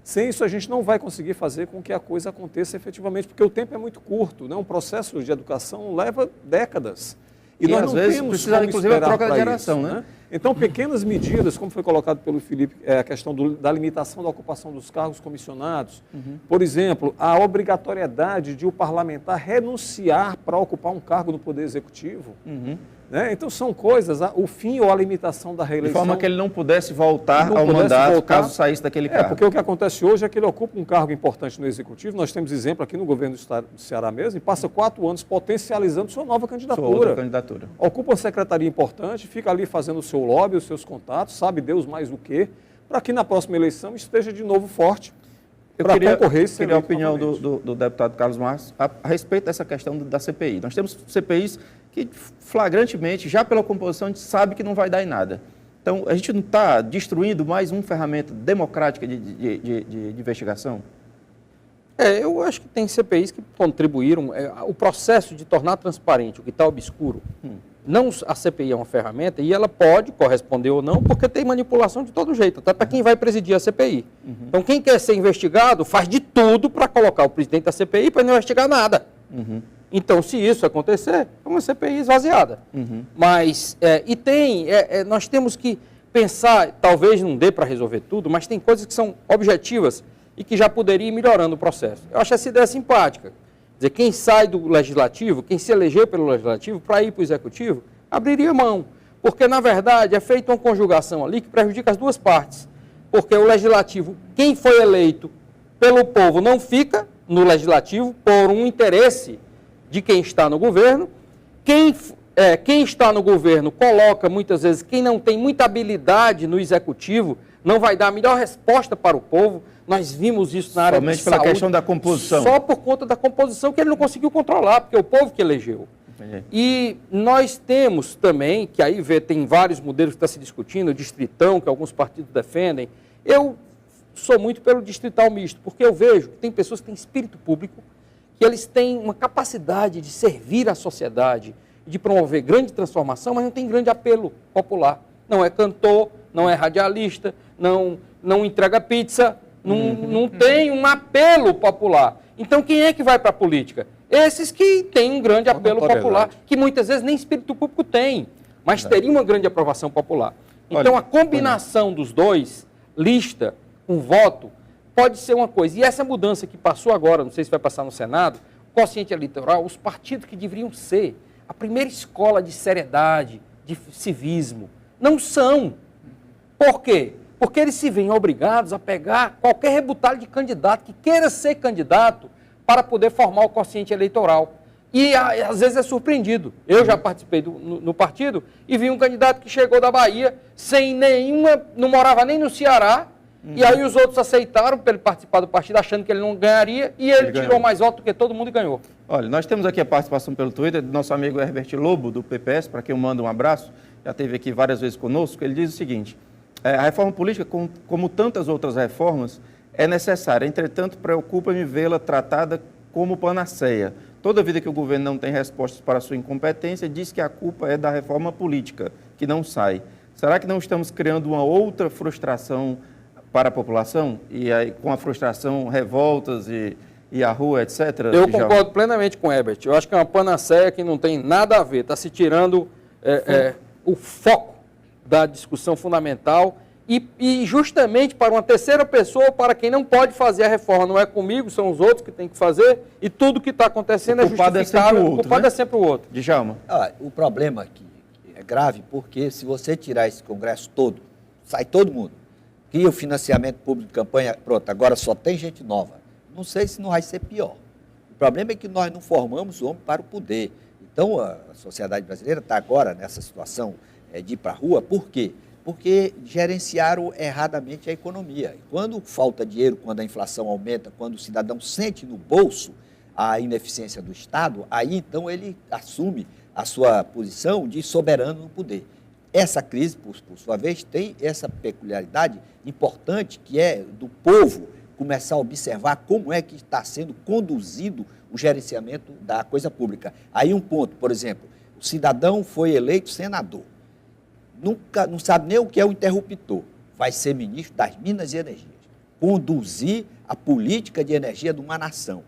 Sem isso, a gente não vai conseguir fazer com que a coisa aconteça efetivamente, porque o tempo é muito curto, né? Um processo de educação leva décadas. E nós não temos precisa, inclusive, a troca de geração, isso, né? Então, pequenas medidas, como foi colocado pelo Felipe, a questão da limitação da ocupação dos cargos comissionados. Por exemplo, a obrigatoriedade de o parlamentar renunciar para ocupar um cargo no Poder Executivo. Né? Então, são coisas, o fim ou a limitação da reeleição. De forma que ele não pudesse voltar ao mandato caso saísse daquele cargo. Porque o que acontece hoje é que ele ocupa um cargo importante no Executivo. Nós temos exemplo aqui no governo do Estado do Ceará mesmo, e passa 4 anos potencializando sua nova candidatura. Sua outra candidatura. Ocupa uma secretaria importante, fica ali fazendo o seu lobby, os seus contatos, sabe Deus mais o quê, para que na próxima eleição esteja de novo forte. Eu queria a opinião do deputado Carlos Marques a respeito dessa questão da CPI. Nós temos CPIs que flagrantemente, já pela composição, a gente sabe que não vai dar em nada. Então, a gente não está destruindo mais uma ferramenta democrática de investigação? Eu acho que tem CPIs que contribuíram. O processo de tornar transparente o que está obscuro, não a CPI é uma ferramenta e ela pode corresponder ou não, porque tem manipulação de todo jeito, até para quem vai presidir a CPI. Então, quem quer ser investigado faz de tudo para colocar o presidente da CPI para não investigar nada. Então, se isso acontecer, é uma CPI esvaziada. Mas, nós temos que pensar, talvez não dê para resolver tudo, mas tem coisas que são objetivas e que já poderia ir melhorando o processo. Eu acho essa ideia simpática. Quer dizer, quem sai do Legislativo, quem se elegeu pelo Legislativo, para ir para o Executivo, abriria mão. Porque, na verdade, é feita uma conjugação ali que prejudica as duas partes. Porque o Legislativo, quem foi eleito pelo povo, não fica no Legislativo por um interesse de quem está no governo. Quem está no governo coloca, muitas vezes, quem não tem muita habilidade no Executivo, não vai dar a melhor resposta para o povo. Nós vimos isso na área de saúde. Somente pela questão da composição. Só por conta da composição que ele não conseguiu controlar, porque é o povo que elegeu. Entendi. E nós temos também, que aí tem vários modelos que está se discutindo, o distritão, que alguns partidos defendem. Eu sou muito pelo distrital misto, porque eu vejo que tem pessoas que têm espírito público, que eles têm uma capacidade de servir à sociedade, de promover grande transformação, mas não tem grande apelo popular. Não é cantor, não é radialista, não entrega pizza, não tem um apelo popular. Então, quem é que vai para a política? Esses que têm um grande apelo popular, que muitas vezes nem espírito público tem, mas teria uma grande aprovação popular. Então, a combinação dos dois, lista com voto, pode ser uma coisa. E essa mudança que passou agora, não sei se vai passar no Senado, o quociente eleitoral, os partidos que deveriam ser a primeira escola de seriedade, de civismo, não são. Por quê? Porque eles se veem obrigados a pegar qualquer rebutalho de candidato que queira ser candidato para poder formar o quociente eleitoral. E às vezes é surpreendido. Eu já participei no partido e vi um candidato que chegou da Bahia sem nenhuma, não morava nem no Ceará, e aí os outros aceitaram para ele participar do partido achando que ele não ganharia e ele tirou mais voto do que todo mundo e ganhou. Olha, nós temos aqui a participação pelo Twitter do nosso amigo Herbert Lobo, do PPS, para quem eu mando um abraço, já esteve aqui várias vezes conosco. Ele diz o seguinte: a reforma política, como tantas outras reformas, é necessária. Entretanto, preocupa-me vê-la tratada como panaceia. Toda vida que o governo não tem respostas para a sua incompetência, diz que a culpa é da reforma política, que não sai. Será que não estamos criando uma outra frustração para a população? E aí, com a frustração, revoltas e a rua, etc.? Eu concordo plenamente com o Herbert. Eu acho que é uma panaceia que não tem nada a ver. Está se tirando o foco da discussão fundamental e justamente para uma terceira pessoa, para quem não pode fazer a reforma. Não é comigo, são os outros que têm que fazer e tudo que está acontecendo é justificável. O culpado é sempre o outro. Djalma. O problema aqui é grave porque se você tirar esse Congresso todo, sai todo mundo. E o financiamento público de campanha, pronto, agora só tem gente nova. Não sei se não vai ser pior. O problema é que nós não formamos o homem para o poder. Então, a sociedade brasileira está agora nessa situação de ir para a rua. Por quê? Porque gerenciaram erradamente a economia. Quando falta dinheiro, quando a inflação aumenta, quando o cidadão sente no bolso a ineficiência do Estado, aí então ele assume a sua posição de soberano no poder. Essa crise, por sua vez, tem essa peculiaridade importante que é do povo começar a observar como é que está sendo conduzido o gerenciamento da coisa pública. Aí um ponto, por exemplo, o cidadão foi eleito senador, não sabe nem o que é o interruptor, vai ser ministro das Minas e Energias, conduzir a política de energia de uma nação.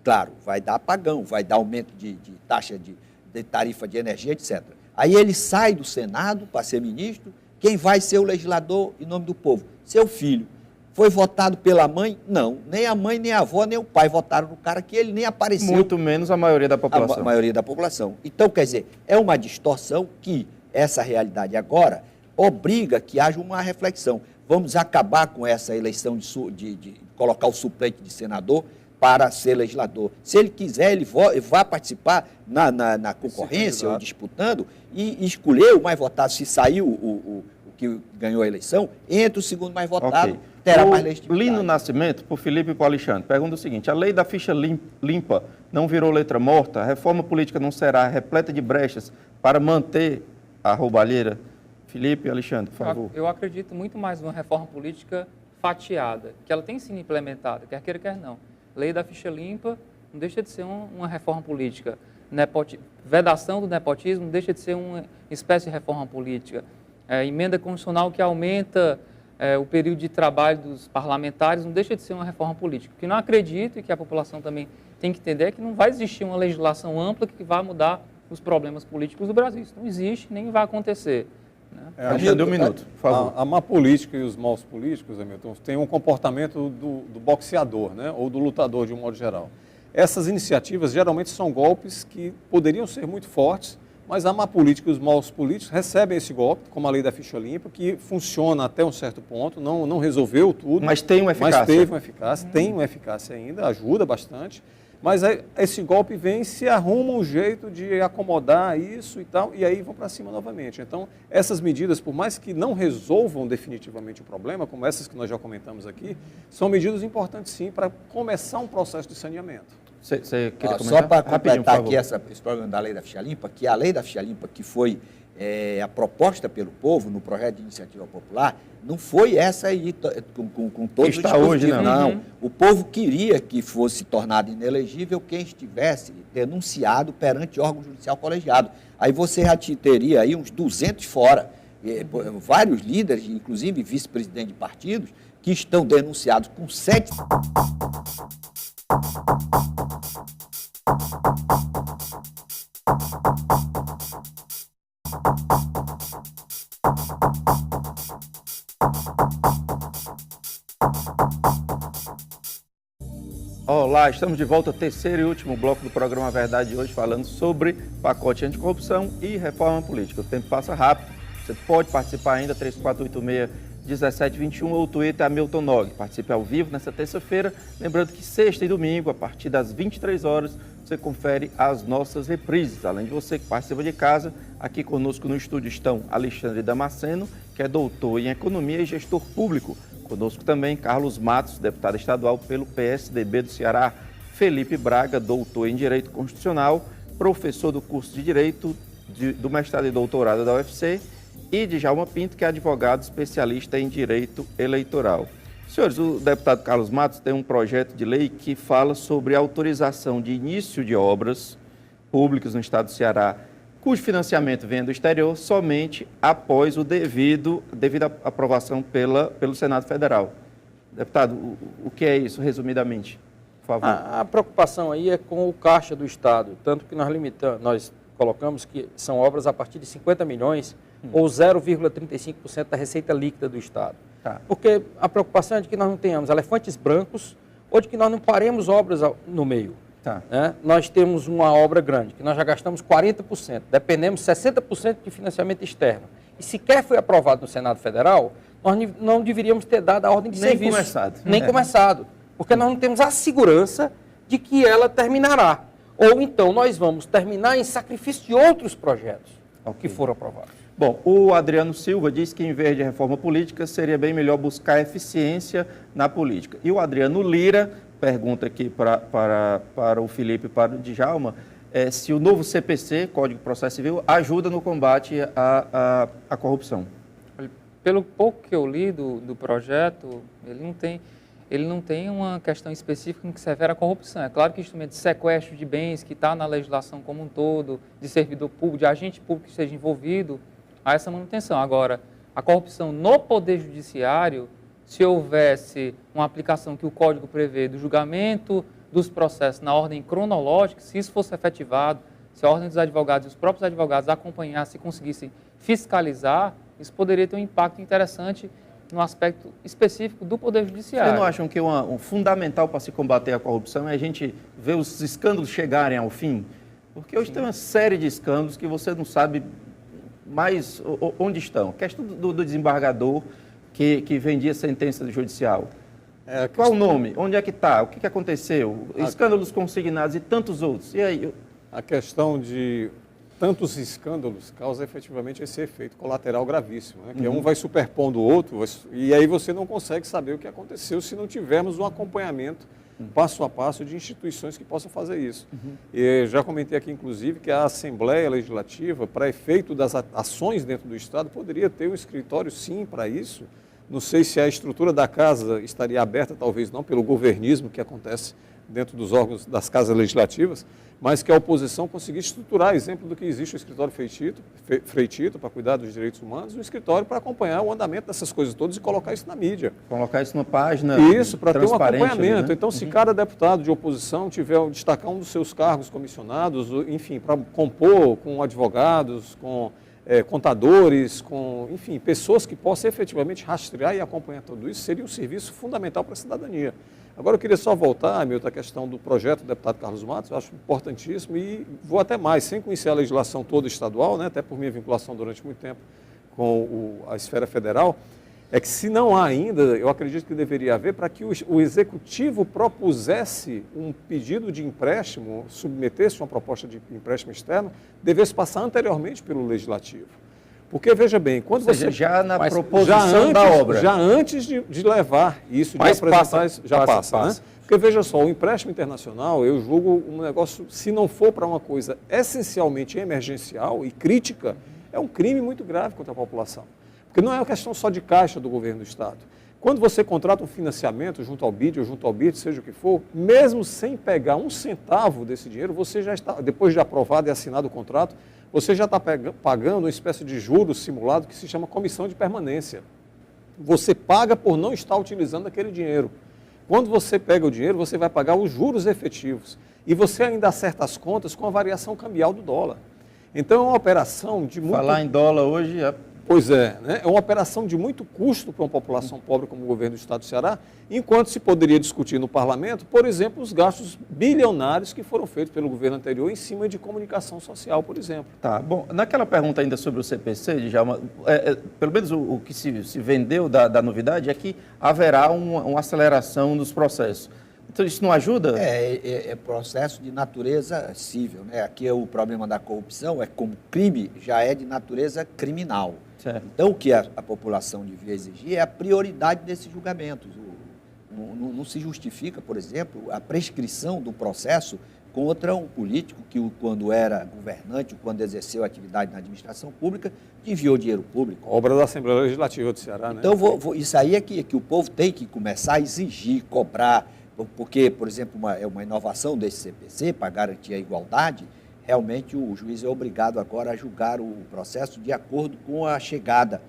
Claro, vai dar apagão, vai dar aumento de taxa de tarifa de energia, etc. Aí ele sai do Senado para ser ministro. Quem vai ser o legislador em nome do povo? Seu filho. Foi votado pela mãe? Não. Nem a mãe, nem a avó, nem o pai votaram no cara que ele nem apareceu. Muito menos a maioria da população. A maioria da população. Então, quer dizer, é uma distorção que essa realidade agora obriga que haja uma reflexão. Vamos acabar com essa eleição de colocar o suplente de senador para ser legislador. Se ele quiser, ele vai participar na concorrência ou disputando e escolher o mais votado. Se saiu o que ganhou a eleição, entre o segundo mais votado, terá mais legitimidade. Lino Nascimento, por Felipe e por Alexandre, pergunta o seguinte: a lei da ficha limpa não virou letra morta? A reforma política não será repleta de brechas para manter a roubalheira? Felipe e Alexandre, por favor. Eu acredito muito mais numa reforma política fatiada, que ela tem sido implementada, quer queira, quer não. Lei da ficha limpa não deixa de ser uma reforma política. Vedação do nepotismo não deixa de ser uma espécie de reforma política. Emenda constitucional que aumenta o período de trabalho dos parlamentares não deixa de ser uma reforma política. O que não acredito e que a população também tem que entender é que não vai existir uma legislação ampla que vai mudar os problemas políticos do Brasil. Isso não existe, nem vai acontecer. Né? Alexandre, um minuto, por favor. A má política e os maus políticos, Hamilton, têm um comportamento do boxeador, né? Ou do lutador, de um modo geral. Essas iniciativas geralmente são golpes que poderiam ser muito fortes, mas a má política e os maus políticos recebem esse golpe, como a lei da ficha limpa, que funciona até um certo ponto, não resolveu tudo. Mas tem uma eficácia. Mas teve uma eficácia, tem uma eficácia ainda, ajuda bastante. Mas esse golpe vem e se arruma um jeito de acomodar isso e tal, e aí vão para cima novamente. Então, essas medidas, por mais que não resolvam definitivamente o problema, como essas que nós já comentamos aqui, são medidas importantes sim para começar um processo de saneamento. Você queria comentar? Só para completar Rapidinho, aqui esse programa da Lei da Ficha Limpa, que a Lei da Ficha Limpa, que foi a proposta pelo povo no projeto de iniciativa popular, não foi essa aí com todos os está hoje, não. O povo queria que fosse tornado inelegível quem estivesse denunciado perante órgão judicial colegiado. Aí você já teria aí uns 200 fora, vários líderes, inclusive vice-presidente de partidos, que estão denunciados com 7... Olá, estamos de volta ao terceiro e último bloco do programa Verdade de hoje, falando sobre pacote anticorrupção e reforma política. O tempo passa rápido, você pode participar ainda, 3486-1721 ou o Twitter Hamilton Nog. Participe ao vivo nesta terça-feira, lembrando que sexta e domingo, a partir das 23 horas, você confere as nossas reprises. Além de você que participa de casa, aqui conosco no estúdio estão Alexandre Damasceno, que é doutor em Economia e Gestor Público. Conosco também Carlos Matos, deputado estadual pelo PSDB do Ceará. Felipe Braga, doutor em Direito Constitucional, professor do curso de Direito do mestrado e doutorado da UFC. E Djalma Pinto, que é advogado especialista em Direito Eleitoral. Senhores, o deputado Carlos Matos tem um projeto de lei que fala sobre a autorização de início de obras públicas no estado do Ceará, cujo financiamento vem do exterior somente após devida aprovação pelo Senado Federal. Deputado, o que é isso, resumidamente, por favor? A preocupação aí é com o caixa do Estado, tanto que nós colocamos que são obras a partir de 50 milhões ou 0,35% da receita líquida do Estado. Tá. Porque a preocupação é de que nós não tenhamos elefantes brancos ou de que nós não paremos obras no meio. Tá. Né? Nós temos uma obra grande, que nós já gastamos 40%, dependemos 60% de financiamento externo. E sequer foi aprovado no Senado Federal, nós não deveríamos ter dado a ordem de serviço. Nem começado. Porque nós não temos a segurança de que ela terminará. Ou então nós vamos terminar em sacrifício de outros projetos que foram aprovados. Bom, o Adriano Silva diz que em vez de reforma política, seria bem melhor buscar eficiência na política. E o Adriano Lira pergunta aqui para o Felipe e para o Djalma, se o novo CPC, Código de Processo Civil, ajuda no combate à corrupção. Pelo pouco que eu li do projeto, ele não tem uma questão específica no que se refere à corrupção. É claro que o instrumento de sequestro de bens, que está na legislação como um todo, de servidor público, de agente público que esteja envolvido, há essa manutenção. Agora, a corrupção no Poder Judiciário, se houvesse uma aplicação que o Código prevê do julgamento dos processos na ordem cronológica, se isso fosse efetivado, se a ordem dos advogados e os próprios advogados acompanhassem e conseguissem fiscalizar, isso poderia ter um impacto interessante no aspecto específico do Poder Judiciário. Vocês não acham que um fundamental para se combater a corrupção é a gente ver os escândalos chegarem ao fim? Porque hoje tem uma série de escândalos que você não sabe mais onde estão. A questão do desembargador que vendia sentença judicial. Qual o nome? Onde é que está? O que aconteceu? Escândalos consignados e tantos outros. E aí? A questão de tantos escândalos causa efetivamente esse efeito colateral gravíssimo, né? Que um vai superpondo o outro e aí você não consegue saber o que aconteceu se não tivermos um acompanhamento passo a passo de instituições que possam fazer isso. E já comentei aqui, inclusive, que a Assembleia Legislativa, para efeito das ações dentro do Estado, poderia ter um escritório, sim, para isso. Não sei se a estrutura da casa estaria aberta, talvez não, pelo governismo que acontece dentro dos órgãos das casas legislativas, mas que a oposição conseguisse estruturar, exemplo do que existe o escritório Freitito para cuidar dos direitos humanos, e um escritório para acompanhar o andamento dessas coisas todas e colocar isso na mídia. Colocar isso numa página isso, para ter um acompanhamento. Ali, né? Então, se cada deputado de oposição destacar um dos seus cargos comissionados, enfim, para compor com advogados, com contadores, com, enfim, pessoas que possam efetivamente rastrear e acompanhar tudo isso, seria um serviço fundamental para a cidadania. Agora, eu queria só voltar, Milton, à questão do projeto do deputado Carlos Matos, eu acho importantíssimo e vou até mais, sem conhecer a legislação toda estadual, né, até por minha vinculação durante muito tempo com a esfera federal, é que se não há ainda, eu acredito que deveria haver, para que o Executivo propusesse um pedido de empréstimo, submetesse uma proposta de empréstimo externo, devesse passar anteriormente pelo Legislativo. Porque, veja bem, quando você... já na proposição da obra. Já antes de levar isso, de apresentar isso, já passa, né? Porque, veja só, o empréstimo internacional, eu julgo um negócio, se não for para uma coisa essencialmente emergencial e crítica, é um crime muito grave contra a população. Porque não é uma questão só de caixa do governo do Estado. Quando você contrata um financiamento junto ao BID ou junto ao BID, seja o que for, mesmo sem pegar um centavo desse dinheiro, você já está, depois de aprovado e assinado o contrato, você já está pagando uma espécie de juros simulado que se chama comissão de permanência. Você paga por não estar utilizando aquele dinheiro. Quando você pega o dinheiro, você vai pagar os juros efetivos. E você ainda acerta as contas com a variação cambial do dólar. Então é uma operação de muito... Falar em dólar hoje... Pois é, né? É uma operação de muito custo para uma população pobre como o governo do Estado do Ceará, enquanto se poderia discutir no parlamento, por exemplo, os gastos bilionários que foram feitos pelo governo anterior em cima de comunicação social, por exemplo. Tá, bom, naquela pergunta ainda sobre o CPC, Djalma, pelo menos o que se vendeu da novidade é que haverá uma aceleração dos processos. Então isso não ajuda? É processo de natureza civil, né? Aqui o problema da corrupção é como crime já é de natureza criminal. Certo. Então o que a população devia exigir é a prioridade desses julgamentos. Não se justifica, por exemplo, a prescrição do processo contra um político que, quando era governante, quando exerceu atividade na administração pública, desviou dinheiro público. Obra da Assembleia Legislativa do Ceará, né? Então isso aí é que o povo tem que começar a exigir, cobrar. Porque, por exemplo, uma inovação desse CPC, para garantir a igualdade, realmente o juiz é obrigado agora a julgar o processo de acordo com a chegada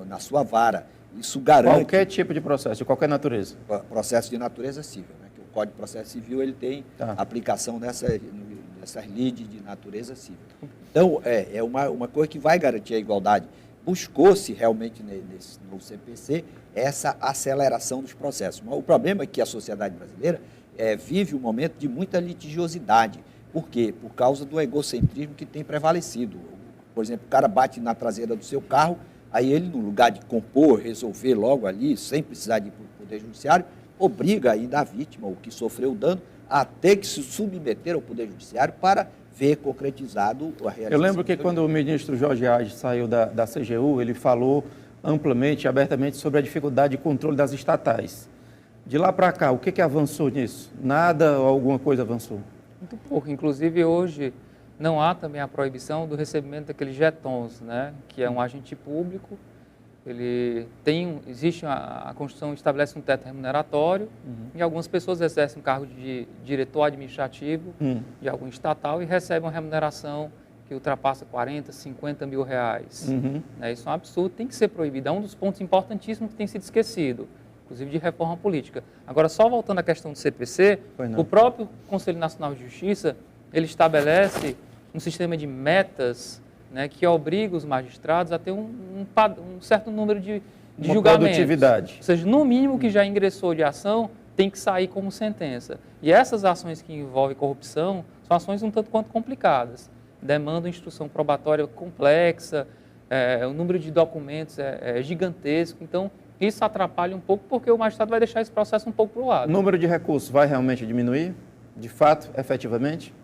na sua vara. Isso garante... Qualquer tipo de processo, de qualquer natureza? Processo de natureza civil, né? Que o Código de Processo Civil ele tem aplicação nessas lides de natureza civil. Então, é uma coisa que vai garantir a igualdade. Buscou-se realmente no CPC essa aceleração dos processos. Mas o problema é que a sociedade brasileira vive um momento de muita litigiosidade. Por quê? Por causa do egocentrismo que tem prevalecido. Por exemplo, o cara bate na traseira do seu carro, aí ele, no lugar de compor, resolver logo ali, sem precisar de ir para o Poder Judiciário, obriga ainda a vítima, o que sofreu o dano, a ter que se submeter ao Poder Judiciário para ver concretizado a realização. Eu lembro que quando o ministro Jorge Arges saiu da CGU, ele falou amplamente, abertamente, sobre a dificuldade de controle das estatais. De lá para cá, o que avançou nisso? Nada ou alguma coisa avançou? Muito pouco. Inclusive, hoje, não há também a proibição do recebimento daqueles jetons, né? Que é um agente público, a Constituição estabelece um teto remuneratório e algumas pessoas exercem um cargo de diretor administrativo de algum estatal e recebem uma remuneração que ultrapassa 40, 50 mil reais. Isso é um absurdo, tem que ser proibido. É um dos pontos importantíssimos que tem sido esquecido, inclusive de reforma política. Agora, só voltando à questão do CPC, o próprio Conselho Nacional de Justiça, ele estabelece um sistema de metas, né, que obriga os magistrados a ter um certo número de julgamentos. Produtividade. Ou seja, no mínimo que já ingressou de ação, tem que sair como sentença. E essas ações que envolvem corrupção são ações um tanto quanto complicadas. Demandam instrução probatória complexa, o número de documentos é gigantesco. Então, isso atrapalha um pouco porque o magistrado vai deixar esse processo um pouco para o lado. O número de recursos vai realmente diminuir? De fato, efetivamente?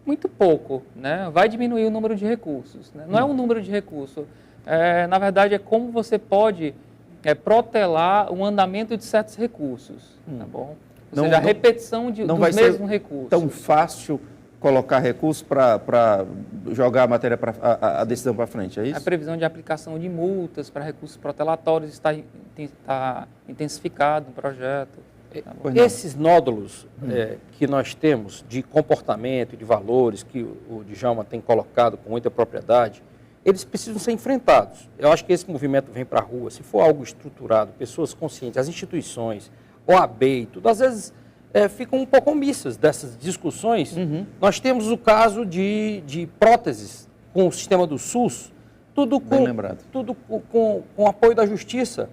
Muito pouco, né? Vai diminuir o número de recursos, né? Não é um número de recursos, na verdade é como você pode protelar o andamento de certos recursos, tá bom? Ou seja, a repetição dos mesmos recursos. Tão fácil colocar recursos para jogar a decisão para frente, é isso? A previsão de aplicação de multas para recursos protelatórios está intensificado no projeto. Esses nódulos que nós temos de comportamento e de valores que o Djalma tem colocado com muita propriedade, eles precisam ser enfrentados. Eu acho que esse movimento vem para a rua, se for algo estruturado, pessoas conscientes, as instituições, OAB e tudo, às vezes ficam um pouco omissas dessas discussões. Nós temos o caso de próteses com o sistema do SUS, tudo com apoio da justiça.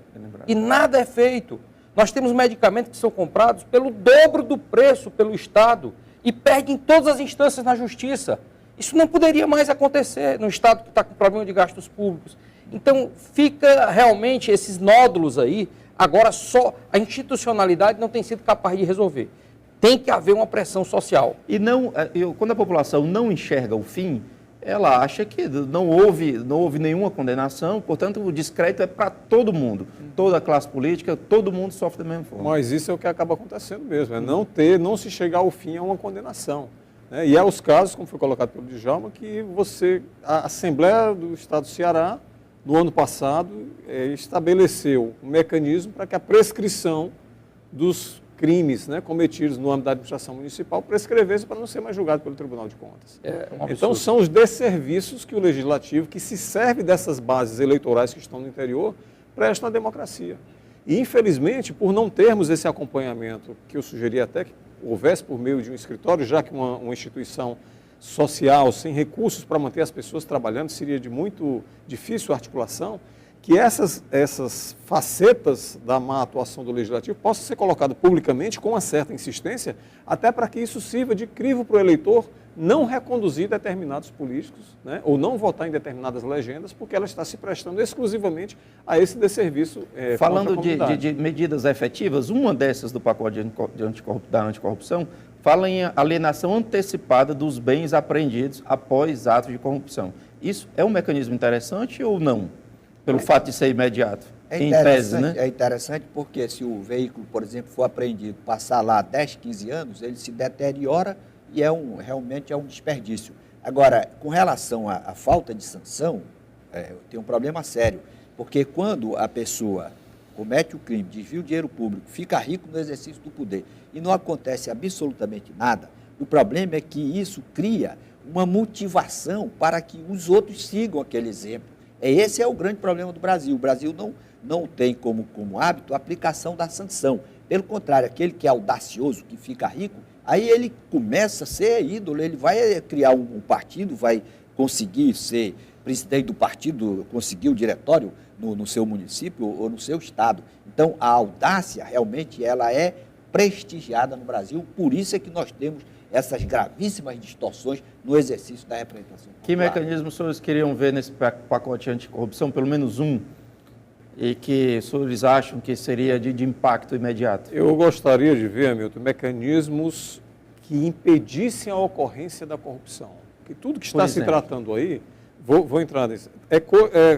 E nada é feito. Nós temos medicamentos que são comprados pelo dobro do preço pelo Estado e perdem todas as instâncias na justiça. Isso não poderia mais acontecer no Estado que está com problema de gastos públicos. Então, fica realmente esses nódulos aí. Agora, só a institucionalidade não tem sido capaz de resolver. Tem que haver uma pressão social. E quando a população não enxerga o fim, ela acha que não houve nenhuma condenação, portanto, o descrédito é para todo mundo. Toda a classe política, todo mundo sofre da mesma forma. Mas isso é o que acaba acontecendo mesmo, é não se chegar ao fim a uma condenação. Né? E é os casos, como foi colocado pelo Djalma, que a Assembleia do Estado do Ceará, no ano passado, estabeleceu um mecanismo para que a prescrição dos crimes, né, cometidos no âmbito da administração municipal prescrevesse para não ser mais julgado pelo Tribunal de Contas. Então, são os desserviços que o Legislativo, que se serve dessas bases eleitorais que estão no interior, presta à democracia. E, infelizmente, por não termos esse acompanhamento, que eu sugeri até que houvesse por meio de um escritório, já que uma instituição social, sem recursos para manter as pessoas trabalhando, seria de muito difícil articulação, que essas facetas da má atuação do Legislativo possam ser colocadas publicamente com uma certa insistência, até para que isso sirva de crivo para o eleitor não reconduzir determinados políticos, né, ou não votar em determinadas legendas, porque ela está se prestando exclusivamente a esse desserviço. Falando de medidas efetivas, uma dessas do pacote da anticorrupção fala em alienação antecipada dos bens apreendidos após atos de corrupção. Isso é um mecanismo interessante ou não? Pelo fato de ser imediato, em tese, né? É interessante porque se o veículo, por exemplo, for apreendido, passar lá 10, 15 anos, ele se deteriora e realmente é um desperdício. Agora, com relação à falta de sanção, tem um problema sério, porque quando a pessoa comete o crime, desvia o dinheiro público, fica rico no exercício do poder e não acontece absolutamente nada, o problema é que isso cria uma motivação para que os outros sigam aquele exemplo. Esse é o grande problema do Brasil. O Brasil não tem como hábito a aplicação da sanção. Pelo contrário, aquele que é audacioso, que fica rico, aí ele começa a ser ídolo, ele vai criar um partido, vai conseguir ser presidente do partido, conseguir o diretório no seu município ou no seu estado. Então, a audácia, realmente, ela é prestigiada no Brasil, por isso é que nós temos essas gravíssimas distorções no exercício da representação popular. Que mecanismo os senhores queriam ver nesse pacote anticorrupção, pelo menos um, e que os senhores acham que seria de impacto imediato? Eu gostaria de ver, Hamilton, mecanismos que impedissem a ocorrência da corrupção. Porque tudo que está se tratando aí, vou entrar nisso,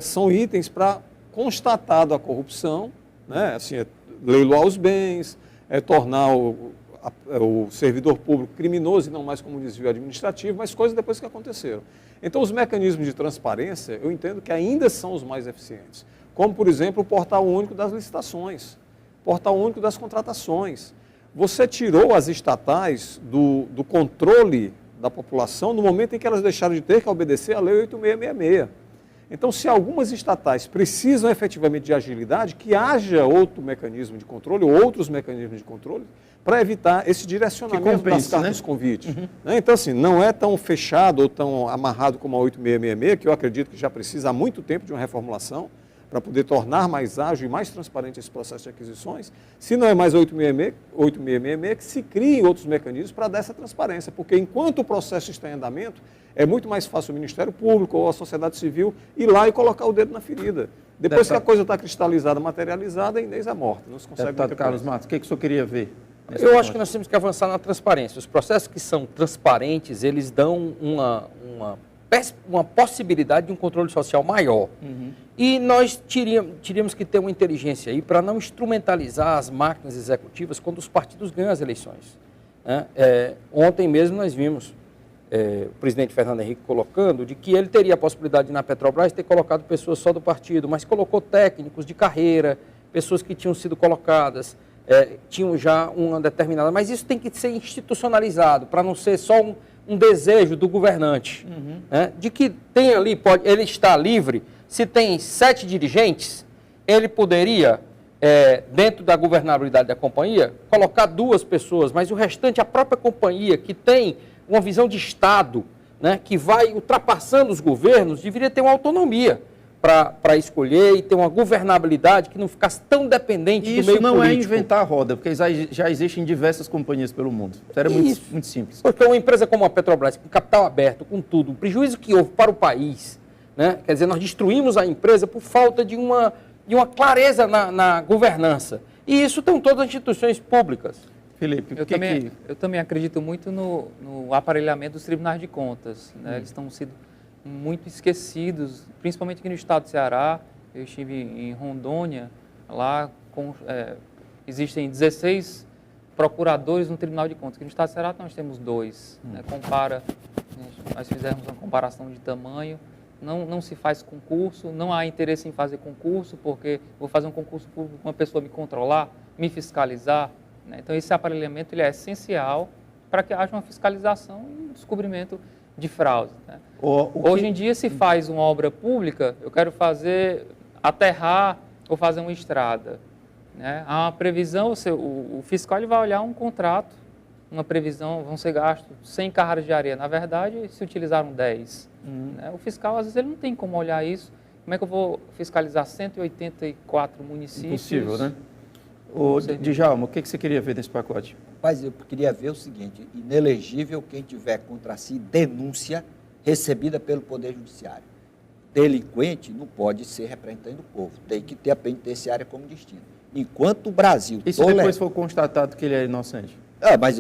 são itens para constatado a corrupção, né? Assim, leiloar os bens, tornar o servidor público criminoso e não mais como desvio administrativo, mas coisas depois que aconteceram. Então, os mecanismos de transparência, eu entendo que ainda são os mais eficientes, como, por exemplo, o portal único das licitações, portal único das contratações. Você tirou as estatais do controle da população no momento em que elas deixaram de ter que obedecer à Lei 8666. Então, se algumas estatais precisam efetivamente de agilidade, que haja outro mecanismo de controle, ou outros mecanismos de controle, para evitar esse direcionamento das cartas convite. Então, assim, não é tão fechado ou tão amarrado como a 8666, que eu acredito que já precisa há muito tempo de uma reformulação, para poder tornar mais ágil e mais transparente esse processo de aquisições. Se não é mais 8666, que se criem outros mecanismos para dar essa transparência, porque enquanto o processo está em andamento, é muito mais fácil o Ministério Público ou a sociedade civil ir lá e colocar o dedo na ferida. Depois que a coisa está cristalizada, materializada, a Inês é morta. Não se consegue. Deputado Carlos Matos, o que o senhor queria ver? Eu acho que nós temos que avançar na transparência. Os processos que são transparentes, eles dão uma possibilidade de um controle social maior. E nós teríamos que ter uma inteligência aí para não instrumentalizar as máquinas executivas quando os partidos ganham as eleições. Ontem mesmo nós vimos o presidente Fernando Henrique colocando de que ele teria a possibilidade de, na Petrobras, ter colocado pessoas só do partido, mas colocou técnicos de carreira, pessoas que tinham sido colocadas, tinham já uma determinada... Mas isso tem que ser institucionalizado, para não ser só um desejo do governante, de que tem ali, ele está livre. Se tem 7 dirigentes, ele poderia, dentro da governabilidade da companhia, colocar 2 pessoas, mas o restante, a própria companhia, que tem uma visão de Estado, né, que vai ultrapassando os governos, deveria ter uma autonomia. para escolher e ter uma governabilidade que não ficasse tão dependente do meio político. Isso não é inventar a roda, porque já existem diversas companhias pelo mundo. Isso era muito simples. Porque uma empresa como a Petrobras, com capital aberto, com tudo, o prejuízo que houve para o país, né? Quer dizer, nós destruímos a empresa por falta de uma clareza na governança. E isso estão todas as instituições públicas. Felipe, eu também acredito muito no aparelhamento dos tribunais de contas, né? Eles estão sendo muito esquecidos, principalmente aqui no estado do Ceará. Eu estive em Rondônia, lá existem 16 procuradores no Tribunal de Contas. Aqui no estado do Ceará nós temos 2. Né? Nós fizemos uma comparação de tamanho, não se faz concurso, não há interesse em fazer concurso, porque vou fazer um concurso por uma pessoa me controlar, me fiscalizar. Né? Então esse aparelhamento ele é essencial para que haja uma fiscalização e um descobrimento de fraude. Né? Hoje em dia se faz uma obra pública, eu quero aterrar ou fazer uma estrada. Né? Há uma previsão, o fiscal ele vai olhar um contrato, uma previsão, vão ser gastos 100 carras de areia. Na verdade, se utilizaram 10. Né? O fiscal, às vezes, ele não tem como olhar isso. Como é que eu vou fiscalizar 184 municípios? Impossível, né? Djalma, o que você queria ver nesse pacote? Mas eu queria ver o seguinte: inelegível quem tiver contra si denúncia recebida pelo Poder Judiciário. Delinquente não pode ser representante do povo, tem que ter a penitenciária como destino. Enquanto o Brasil... E se depois for constatado que ele é inocente? Mas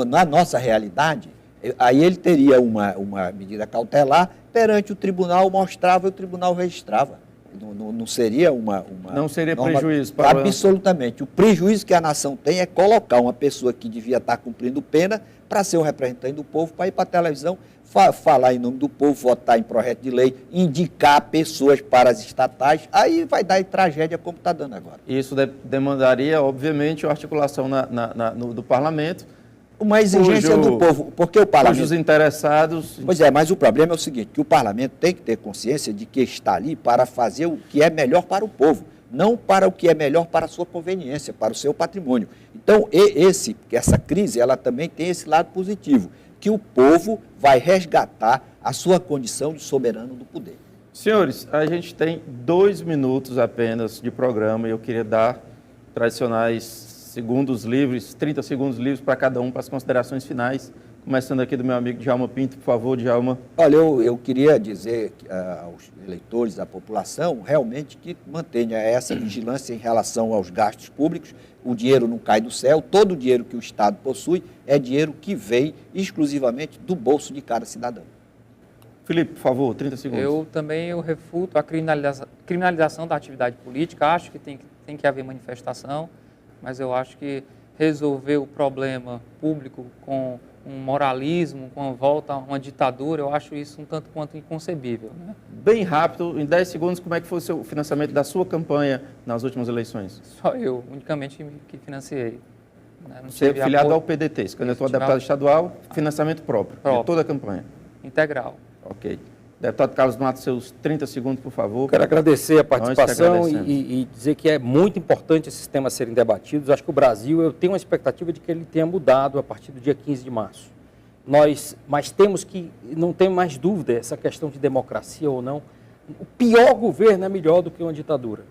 na nossa realidade, aí ele teria uma medida cautelar perante o tribunal, mostrava e o tribunal registrava. Não seria não seria norma, prejuízo para absolutamente. O prejuízo que a nação tem é colocar uma pessoa que devia estar cumprindo pena para ser um representante do povo, para ir para a televisão, falar em nome do povo, votar em projeto de lei, indicar pessoas para as estatais, aí vai dar tragédia como está dando agora. Isso demandaria, obviamente, a articulação do parlamento. Uma exigência do povo, porque o parlamento... Cujos interessados... Pois é, mas o problema é o seguinte, que o parlamento tem que ter consciência de que está ali para fazer o que é melhor para o povo, não para o que é melhor para a sua conveniência, para o seu patrimônio. Então, essa crise, ela também tem esse lado positivo, que o povo vai resgatar a sua condição de soberano do poder. Senhores, a gente tem 2 minutos apenas de programa e eu queria dar tradicionais segundos livres, 30 segundos livres para cada um, para as considerações finais. Começando aqui do meu amigo Djalma Pinto, por favor, Djalma. Olha, eu queria dizer aos eleitores, à população, realmente que mantenha essa vigilância em relação aos gastos públicos. O dinheiro não cai do céu, todo o dinheiro que o Estado possui é dinheiro que vem exclusivamente do bolso de cada cidadão. Felipe, por favor, 30 segundos. Eu refuto a criminalização da atividade política, acho que tem que haver manifestação, mas eu acho que resolver o problema público com um moralismo, com a volta a uma ditadura, eu acho isso um tanto quanto inconcebível. Né? Bem rápido, em 10 segundos, como é que foi o financiamento da sua campanha nas últimas eleições? Só eu, unicamente, que financiei. Né? Você é filiado ao PDT, se candidatou a deputado estadual, financiamento próprio, de toda a campanha? Integral. Ok. Deputado Carlos Matos, seus 30 segundos, por favor. Quero agradecer a participação e dizer que é muito importante esses temas serem debatidos. Acho que o Brasil, eu tenho uma expectativa de que ele tenha mudado a partir do dia 15 de março. Mas temos que, não tem mais dúvida, essa questão de democracia ou não, o pior governo é melhor do que uma ditadura.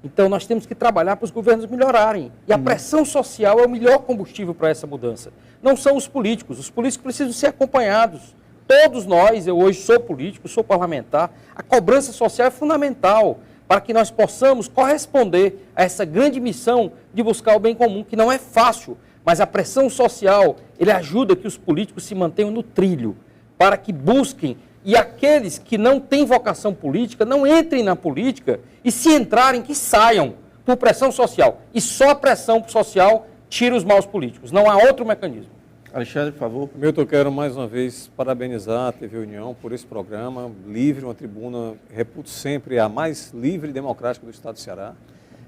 Então, nós temos que trabalhar para os governos melhorarem. E a pressão social é o melhor combustível para essa mudança. Não são os políticos precisam ser acompanhados. Todos nós, eu hoje sou político, sou parlamentar, a cobrança social é fundamental para que nós possamos corresponder a essa grande missão de buscar o bem comum, que não é fácil, mas a pressão social, ele ajuda que os políticos se mantenham no trilho, para que busquem, e aqueles que não têm vocação política, não entrem na política, e se entrarem, que saiam por pressão social. E só a pressão social tira os maus políticos, não há outro mecanismo. Alexandre, por favor. Milton, eu quero mais uma vez parabenizar a TV União por esse programa livre, uma tribuna, reputo sempre a mais livre e democrática do estado do Ceará.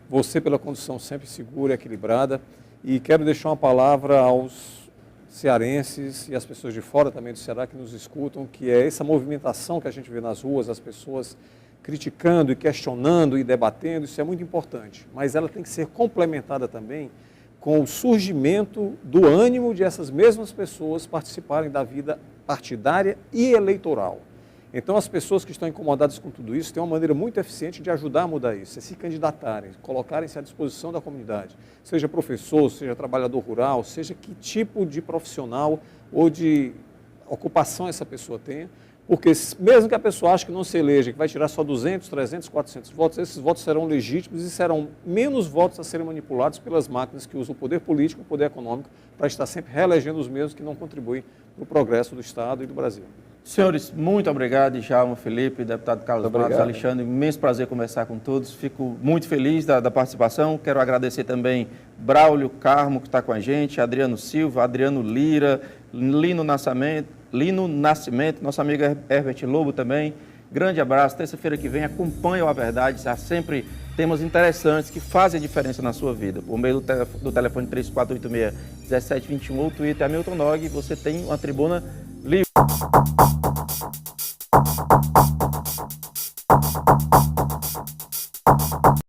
Você pela condução sempre segura e equilibrada. E quero deixar uma palavra aos cearenses e às pessoas de fora também do Ceará que nos escutam, que é essa movimentação que a gente vê nas ruas, as pessoas criticando e questionando e debatendo, isso é muito importante. Mas ela tem que ser complementada também com o surgimento do ânimo de essas mesmas pessoas participarem da vida partidária e eleitoral. Então, as pessoas que estão incomodadas com tudo isso têm uma maneira muito eficiente de ajudar a mudar isso, é se candidatarem, colocarem-se à disposição da comunidade, seja professor, seja trabalhador rural, seja que tipo de profissional ou de ocupação essa pessoa tenha, porque mesmo que a pessoa ache que não se eleja, que vai tirar só 200, 300, 400 votos, esses votos serão legítimos e serão menos votos a serem manipulados pelas máquinas que usam o poder político e o poder econômico para estar sempre reelegendo os mesmos que não contribuem para o progresso do Estado e do Brasil. Senhores, muito obrigado, Djalma, Felipe, deputado Carlos Matos, Alexandre, imenso prazer conversar com todos, fico muito feliz da participação, quero agradecer também Braulio Carmo, que está com a gente, Adriano Silva, Adriano Lira, Lino Nascimento, nosso amigo Herbert Lobo também, grande abraço, terça-feira que vem acompanhe A Verdade, há sempre temas interessantes que fazem a diferença na sua vida, por meio do telefone 3486-1721 ou Twitter Hamilton Nog, você tem uma tribuna livre.